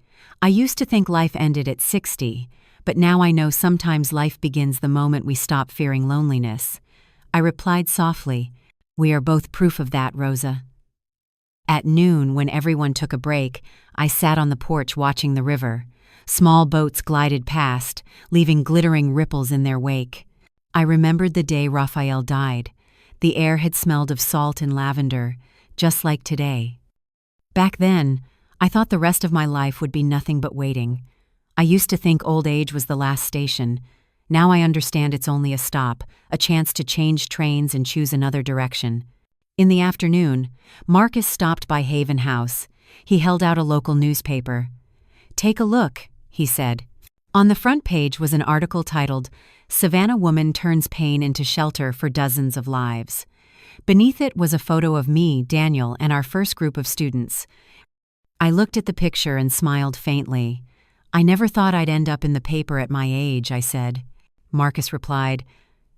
I used to think life ended at 60, but now I know sometimes life begins the moment we stop fearing loneliness." I replied softly, "We are both proof of that, Rosa." At noon, when everyone took a break, I sat on the porch watching the river. Small boats glided past, leaving glittering ripples in their wake. I remembered the day Raphael died. The air had smelled of salt and lavender, just like today. Back then, I thought the rest of my life would be nothing but waiting. I used to think old age was the last station. Now I understand it's only a stop, a chance to change trains and choose another direction. In the afternoon, Marcus stopped by Haven House. He held out a local newspaper. "Take a look," he said. On the front page was an article titled, "Savannah Woman Turns Pain into Shelter for Dozens of Lives." Beneath it was a photo of me, Daniel, and our first group of students. I looked at the picture and smiled faintly. "I never thought I'd end up in the paper at my age," I said. Marcus replied,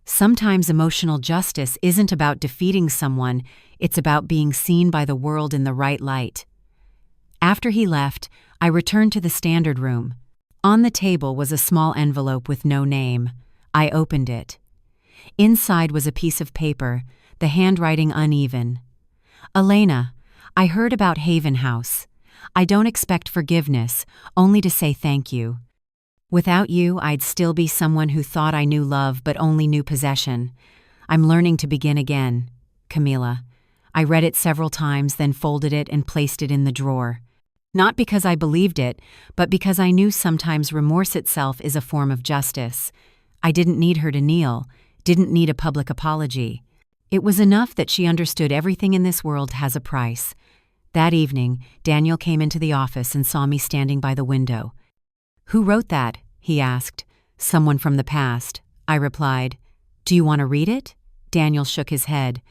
"Sometimes emotional justice isn't about defeating someone, it's about being seen by the world in the right light." After he left, I returned to the standard room. On the table was a small envelope with no name. I opened it. Inside was a piece of paper, the handwriting uneven. "Elena, I heard about Haven House. I don't expect forgiveness, only to say thank you. Without you, I'd still be someone who thought I knew love but only knew possession. I'm learning to begin again. Camila." I read it several times, then folded it and placed it in the drawer. Not because I believed it, but because I knew sometimes remorse itself is a form of justice. I didn't need her to kneel. didn't need a public apology. It was enough that she understood everything in this world has a price. That evening, Daniel came into the office and saw me standing by the window. "Who wrote that?" he asked. "Someone from the past," I replied. "Do you want to read it?" Daniel shook his head.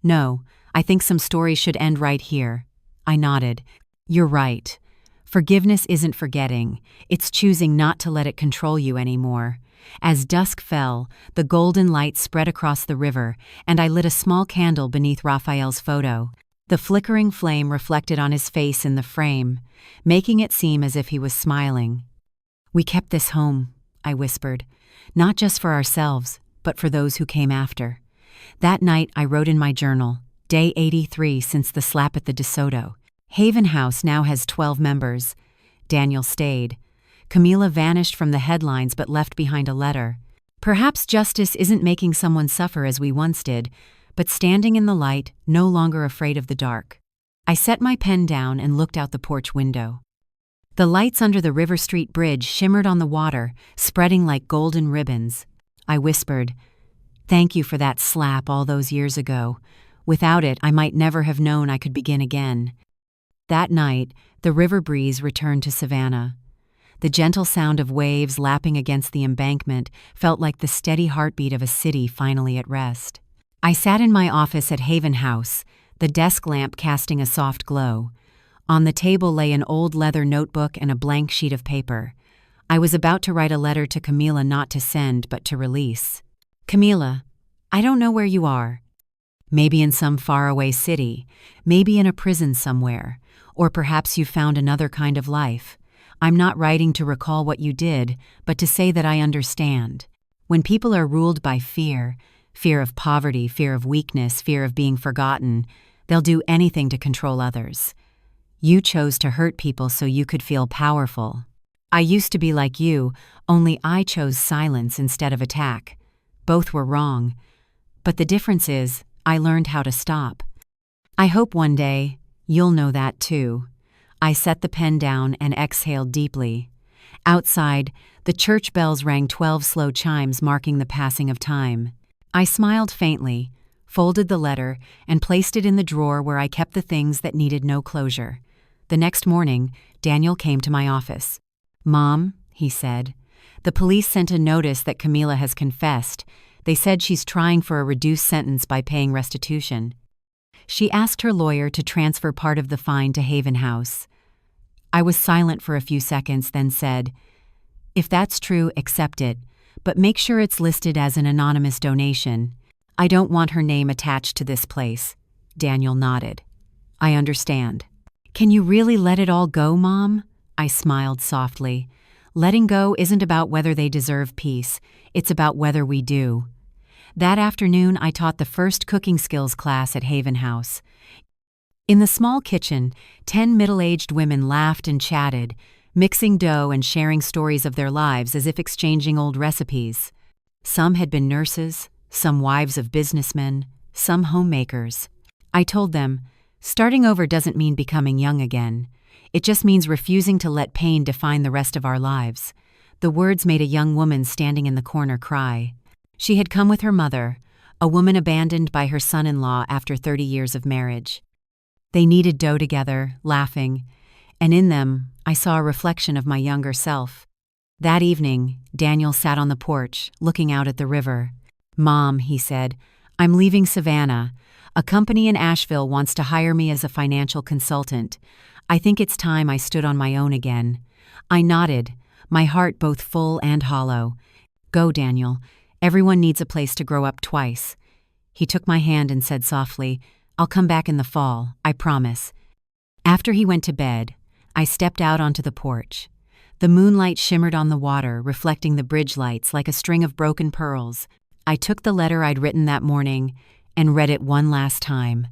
"No, I think some stories should end right here." I nodded. "You're right. Forgiveness isn't forgetting, it's choosing not to let it control you anymore." As dusk fell, the golden light spread across the river, and I lit a small candle beneath Raphael's photo. The flickering flame reflected on his face in the frame, making it seem as if he was smiling. "We kept this home," I whispered, "not just for ourselves, but for those who came after." That night I wrote in my journal, day 83 since the slap at the DeSoto. Haven House now has 12 members. Daniel stayed. Camila vanished from the headlines but left behind a letter. Perhaps justice isn't making someone suffer as we once did, but standing in the light, no longer afraid of the dark. I set my pen down and looked out the porch window. The lights under the River Street Bridge shimmered on the water, spreading like golden ribbons. I whispered, "Thank you for that slap all those years ago. Without it, I might never have known I could begin again." That night, the river breeze returned to Savannah. The gentle sound of waves lapping against the embankment felt like the steady heartbeat of a city finally at rest. I sat in my office at Haven House, the desk lamp casting a soft glow. On the table lay an old leather notebook and a blank sheet of paper. I was about to write a letter to Camila, not to send, but to release. "Camila, I don't know where you are. Maybe in some faraway city, maybe in a prison somewhere, or perhaps you found another kind of life. I'm not writing to recall what you did, but to say that I understand. When people are ruled by fear, fear of poverty, fear of weakness, fear of being forgotten, they'll do anything to control others. You chose to hurt people so you could feel powerful. I used to be like you, only I chose silence instead of attack. Both were wrong. But the difference is, I learned how to stop. I hope one day, you'll know that too." I set the pen down and exhaled deeply. Outside, the church bells rang 12 slow chimes marking the passing of time. I smiled faintly, folded the letter, and placed it in the drawer where I kept the things that needed no closure. The next morning, Daniel came to my office. "Mom," he said, "the police sent a notice that Camila has confessed. They said she's trying for a reduced sentence by paying restitution. She asked her lawyer to transfer part of the fine to Haven House." I was silent for a few seconds, then said, "If that's true, accept it, but make sure it's listed as an anonymous donation. I don't want her name attached to this place." Daniel nodded. "I understand." "Can you really let it all go, Mom?" I smiled softly. Letting go isn't about whether they deserve peace, it's about whether we do. That afternoon, I taught the first cooking skills class at Haven House. In the small kitchen, 10 middle-aged women laughed and chatted, mixing dough and sharing stories of their lives as if exchanging old recipes. Some had been nurses, some wives of businessmen, some homemakers. I told them, starting over doesn't mean becoming young again. It just means refusing to let pain define the rest of our lives. The words made a young woman standing in the corner cry. She had come with her mother, a woman abandoned by her son-in-law after 30 years of marriage. They kneaded dough together, laughing, and in them, I saw a reflection of my younger self. That evening, Daniel sat on the porch, looking out at the river. "Mom," he said, "I'm leaving Savannah. A company in Asheville wants to hire me as a financial consultant. I think it's time I stood on my own again." I nodded, my heart both full and hollow. "Go, Daniel. Everyone needs a place to grow up twice." He took my hand and said softly, "I'll come back in the fall, I promise." After he went to bed, I stepped out onto the porch. The moonlight shimmered on the water, reflecting the bridge lights like a string of broken pearls. I took the letter I'd written that morning and read it one last time.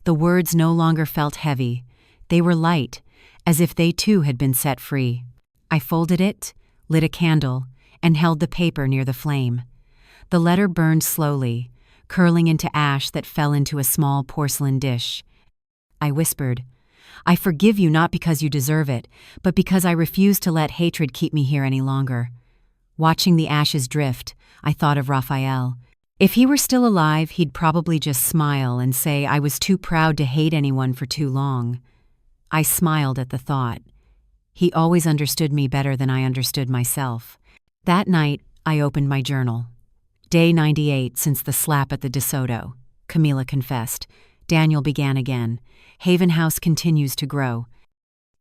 The words no longer felt heavy. They were light, as if they too had been set free. I folded it, lit a candle, and held the paper near the flame. The letter burned slowly, curling into ash that fell into a small porcelain dish. I whispered, "I forgive you not because you deserve it, but because I refuse to let hatred keep me here any longer." Watching the ashes drift, I thought of Raphael. If he were still alive, he'd probably just smile and say I was too proud to hate anyone for too long. I smiled at the thought. He always understood me better than I understood myself. That night, I opened my journal. Day 98 since the slap at the DeSoto. Camila confessed. Daniel began again. Haven House continues to grow.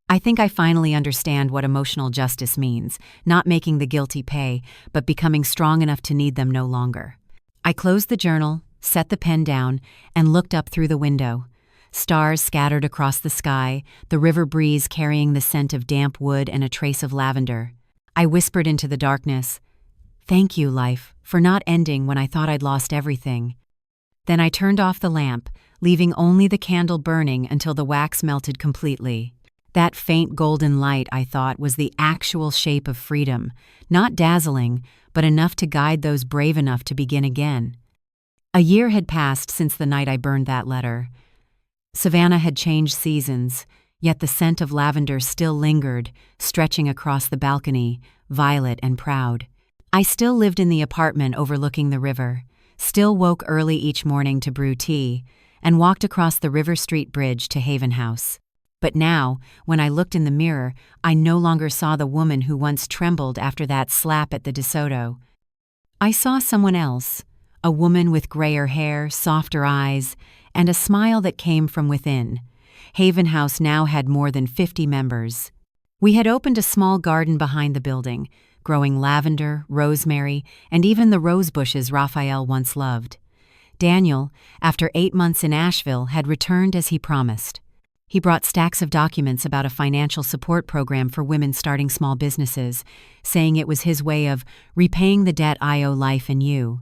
I think I finally understand what emotional justice means, not making the guilty pay, but becoming strong enough to need them no longer. I closed the journal, set the pen down, and looked up through the window. Stars scattered across the sky, the river breeze carrying the scent of damp wood and a trace of lavender. I whispered into the darkness, "Thank you, life, for not ending when I thought I'd lost everything." Then I turned off the lamp, leaving only the candle burning until the wax melted completely. That faint golden light, I thought, was the actual shape of freedom, not dazzling, but enough to guide those brave enough to begin again. A year had passed since the night I burned that letter. Savannah had changed seasons, yet the scent of lavender still lingered, stretching across the balcony, violet and proud. I still lived in the apartment overlooking the river, still woke early each morning to brew tea, and walked across the River Street Bridge to Haven House. But now, when I looked in the mirror, I no longer saw the woman who once trembled after that slap at the DeSoto. I saw someone else, a woman with grayer hair, softer eyes, and a smile that came from within. Haven House now had more than 50 members. We had opened a small garden behind the building, growing lavender, rosemary, and even the rose bushes Raphael once loved. Daniel, after 8 months in Asheville, had returned as he promised. He brought stacks of documents about a financial support program for women starting small businesses, saying it was his way of repaying the debt I owe life and you.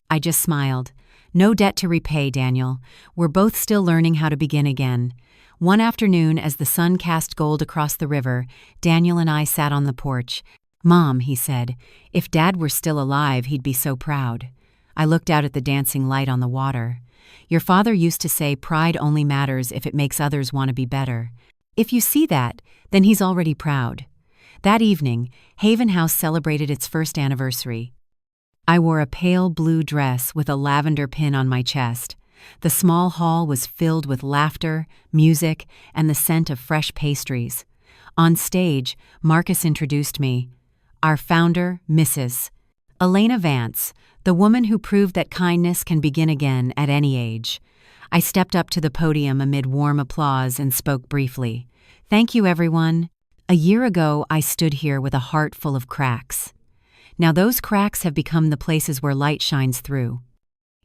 I just smiled. No debt to repay, Daniel. We're both still learning how to begin again. One afternoon, as the sun cast gold across the river, Daniel and I sat on the porch. "Mom," he said, "if Dad were still alive, he'd be so proud." I looked out at the dancing light on the water. Your father used to say pride only matters if it makes others want to be better. If you see that, then he's already proud. That evening, Haven House celebrated its first anniversary. I wore a pale blue dress with a lavender pin on my chest. The small hall was filled with laughter, music, and the scent of fresh pastries. On stage, Marcus introduced me. Our founder, Mrs. Elena Vance, the woman who proved that kindness can begin again at any age. I stepped up to the podium amid warm applause and spoke briefly. "Thank you, everyone. A year ago, I stood here with a heart full of cracks. Now those cracks have become the places where light shines through.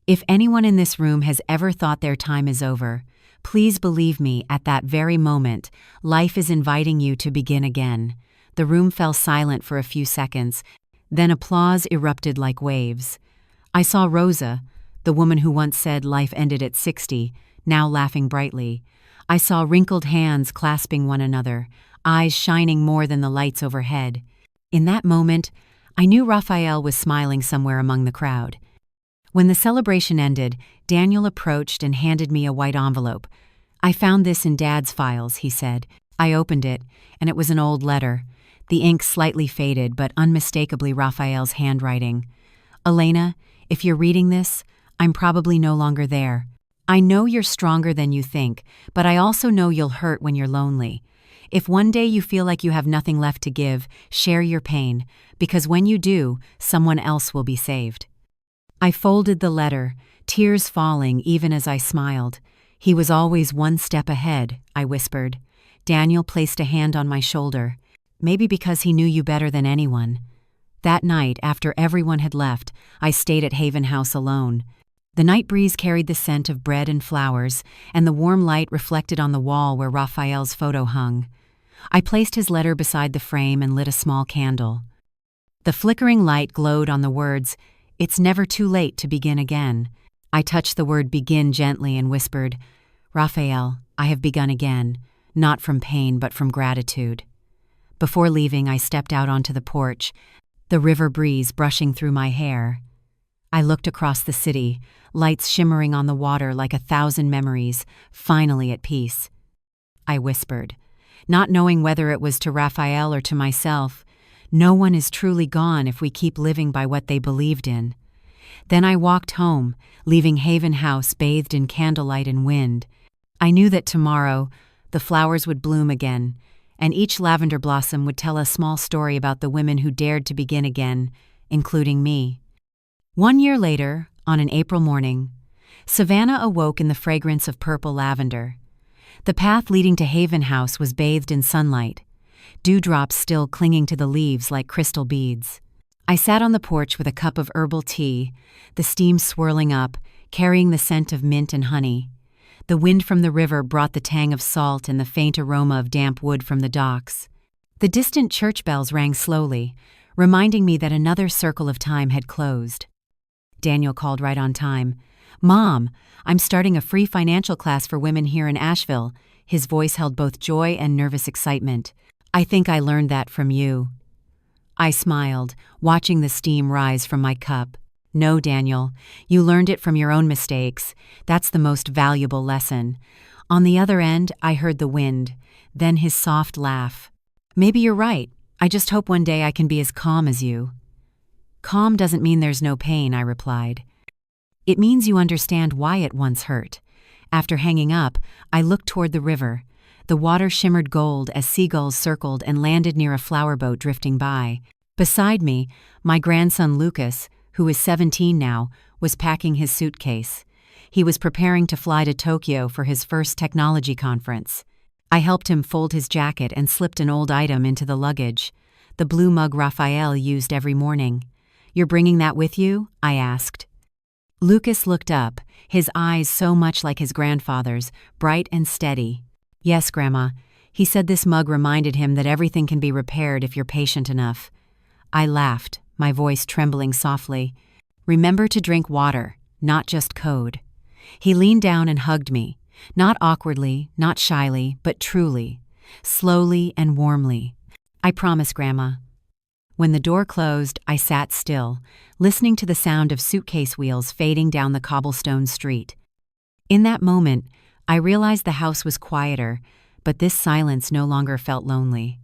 If anyone in this room has ever thought their time is over, please believe me, at that very moment, life is inviting you to begin again." The room fell silent for a few seconds, then applause erupted like waves. I saw Rosa, the woman who once said life ended at 60, now laughing brightly. I saw wrinkled hands clasping one another, eyes shining more than the lights overhead. In that moment, I knew Raphael was smiling somewhere among the crowd. When the celebration ended, Daniel approached and handed me a white envelope. "I found this in Dad's files," he said. I opened it, and it was an old letter. The ink slightly faded, but unmistakably Raphael's handwriting. "Elena, if you're reading this, I'm probably no longer there. I know you're stronger than you think, but I also know you'll hurt when you're lonely. If one day you feel like you have nothing left to give, share your pain, because when you do, someone else will be saved." I folded the letter, tears falling even as I smiled. "He was always one step ahead," I whispered. Daniel placed a hand on my shoulder. "Maybe because he knew you better than anyone." That night, after everyone had left, I stayed at Haven House alone. The night breeze carried the scent of bread and flowers, and the warm light reflected on the wall where Raphael's photo hung. I placed his letter beside the frame and lit a small candle. The flickering light glowed on the words, "It's never too late to begin again." I touched the word begin gently and whispered, "Raphael, I have begun again, not from pain but from gratitude." Before leaving, I stepped out onto the porch, the river breeze brushing through my hair. I looked across the city, lights shimmering on the water like 1,000 memories, finally at peace. I whispered, not knowing whether it was to Raphael or to myself, "No one is truly gone if we keep living by what they believed in." Then I walked home, leaving Haven House bathed in candlelight and wind. I knew that tomorrow, the flowers would bloom again, and each lavender blossom would tell a small story about the women who dared to begin again, including me. 1 year later, on an April morning, Savannah awoke in the fragrance of purple lavender. The path leading to Haven House was bathed in sunlight, dewdrops still clinging to the leaves like crystal beads. I sat on the porch with a cup of herbal tea, the steam swirling up, carrying the scent of mint and honey. The wind from the river brought the tang of salt and the faint aroma of damp wood from the docks. The distant church bells rang slowly, reminding me that another circle of time had closed. Daniel called right on time. "Mom, I'm starting a free financial class for women here in Asheville." His voice held both joy and nervous excitement. "I think I learned that from you." I smiled, watching the steam rise from my cup. "No, Daniel, you learned it from your own mistakes. That's the most valuable lesson." On the other end, I heard the wind, then his soft laugh. "Maybe you're right. I just hope one day I can be as calm as you." "Calm doesn't mean there's no pain," I replied. "It means you understand why it once hurt." After hanging up, I looked toward the river. The water shimmered gold as seagulls circled and landed near a flower boat drifting by. Beside me, my grandson Lucas, who is 17 now, was packing his suitcase. He was preparing to fly to Tokyo for his first technology conference. I helped him fold his jacket and slipped an old item into the luggage, the blue mug Raphael used every morning. "You're bringing that with you?" I asked. Lucas looked up, his eyes so much like his grandfather's, bright and steady. "Yes, Grandma." He said this mug reminded him that everything can be repaired if you're patient enough. I laughed, my voice trembling softly. "Remember to drink water, not just code." He leaned down and hugged me, not awkwardly, not shyly, but truly, slowly and warmly. "I promise, Grandma." When the door closed, I sat still, listening to the sound of suitcase wheels fading down the cobblestone street. In that moment, I realized the house was quieter, but this silence no longer felt lonely.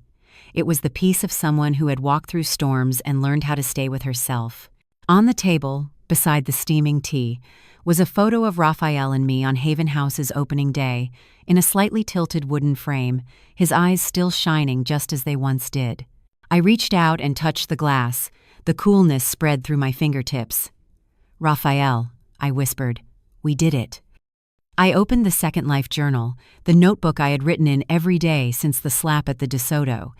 It was the peace of someone who had walked through storms and learned how to stay with herself. On the table, beside the steaming tea, was a photo of Raphael and me on Haven House's opening day, in a slightly tilted wooden frame, his eyes still shining just as they once did. I reached out and touched the glass, the coolness spread through my fingertips. "Raphael," I whispered, "we did it." I opened the Second Life journal, the notebook I had written in every day since the slap at the DeSoto.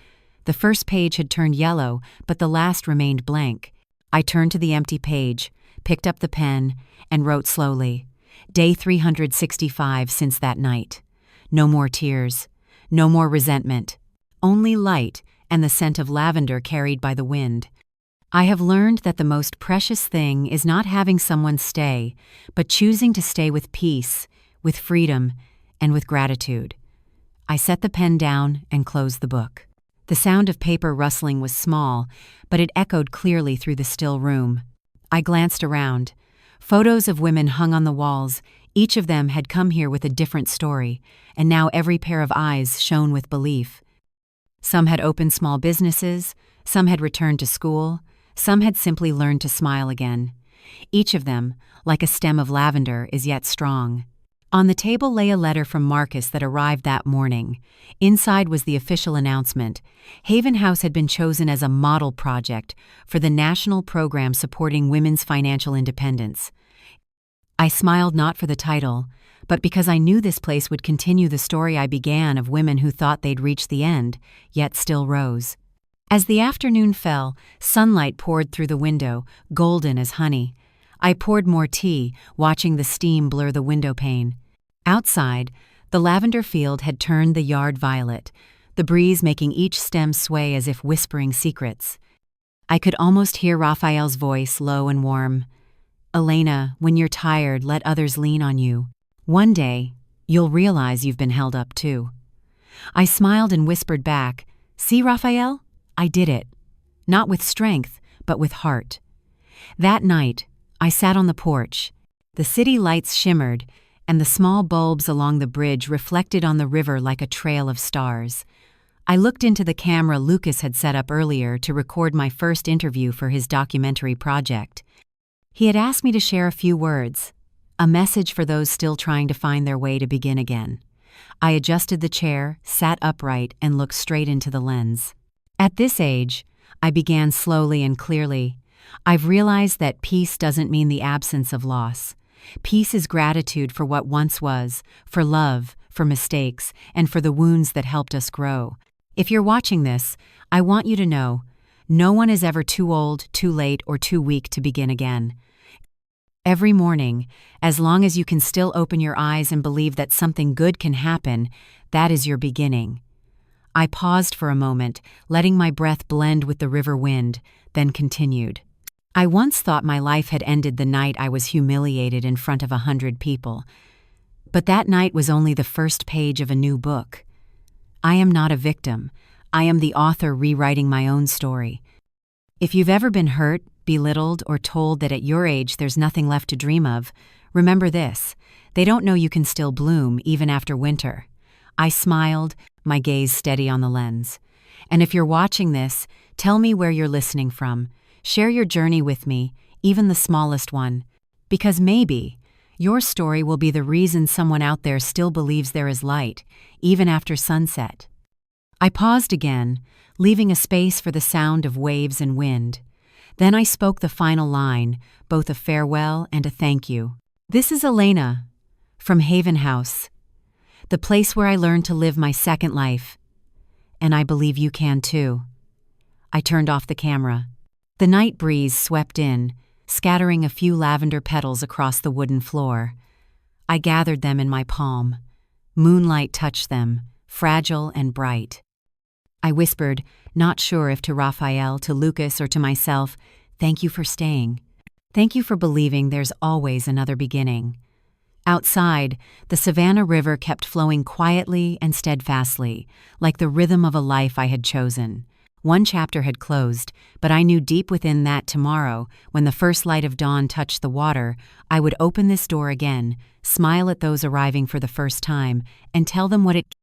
The first page had turned yellow, but the last remained blank. I turned to the empty page, picked up the pen, and wrote slowly. Day 365 since that night. No more tears. No more resentment. Only light and the scent of lavender carried by the wind. I have learned that the most precious thing is not having someone stay, but choosing to stay with peace, with freedom, and with gratitude. I set the pen down and closed the book. The sound of paper rustling was small, but it echoed clearly through the still room. I glanced around. Photos of women hung on the walls. Each of them had come here with a different story, and now every pair of eyes shone with belief. Some had opened small businesses, some had returned to school, some had simply learned to smile again. Each of them, like a stem of lavender, is yet strong. On the table lay a letter from Marcus that arrived that morning. Inside was the official announcement. Haven House had been chosen as a model project for the national program supporting women's financial independence. I smiled not for the title, but because I knew this place would continue the story I began of women who thought they'd reached the end, yet still rose. As the afternoon fell, sunlight poured through the window, golden as honey. I poured more tea, watching the steam blur the window pane. Outside, the lavender field had turned the yard violet, the breeze making each stem sway as if whispering secrets. I could almost hear Raphael's voice, low and warm. "Elena, when you're tired, let others lean on you. One day, you'll realize you've been held up too." I smiled and whispered back, "See, Raphael? I did it. Not with strength, but with heart." That night, I sat on the porch. The city lights shimmered, and the small bulbs along the bridge reflected on the river like a trail of stars. I looked into the camera Lucas had set up earlier to record my first interview for his documentary project. He had asked me to share a few words, a message for those still trying to find their way to begin again. I adjusted the chair, sat upright, and looked straight into the lens. At this age, I began slowly and clearly. I've realized that peace doesn't mean the absence of loss. Peace is gratitude for what once was, for love, for mistakes, and for the wounds that helped us grow. If you're watching this, I want you to know, no one is ever too old, too late, or too weak to begin again. Every morning, as long as you can still open your eyes and believe that something good can happen, that is your beginning. I paused for a moment, letting my breath blend with the river wind, then continued. I once thought my life had ended the night I was humiliated in front of 100 people. But that night was only the first page of a new book. I am not a victim. I am the author rewriting my own story. If you've ever been hurt, belittled, or told that at your age there's nothing left to dream of, remember this: they don't know you can still bloom even after winter. I smiled, my gaze steady on the lens. And if you're watching this, tell me where you're listening from. Share your journey with me, even the smallest one. Because maybe your story will be the reason someone out there still believes there is light, even after sunset. I paused again, leaving a space for the sound of waves and wind. Then I spoke the final line, both a farewell and a thank you. This is Elena, from Haven House, the place where I learned to live my second life. And I believe you can too. I turned off the camera. The night breeze swept in, scattering a few lavender petals across the wooden floor. I gathered them in my palm. Moonlight touched them, fragile and bright. I whispered, not sure if to Raphael, to Lucas, or to myself, thank you for staying. Thank you for believing there's always another beginning. Outside, the Savannah River kept flowing quietly and steadfastly, like the rhythm of a life I had chosen. One chapter had closed, but I knew deep within that tomorrow, when the first light of dawn touched the water, I would open this door again, smile at those arriving for the first time, and tell them what it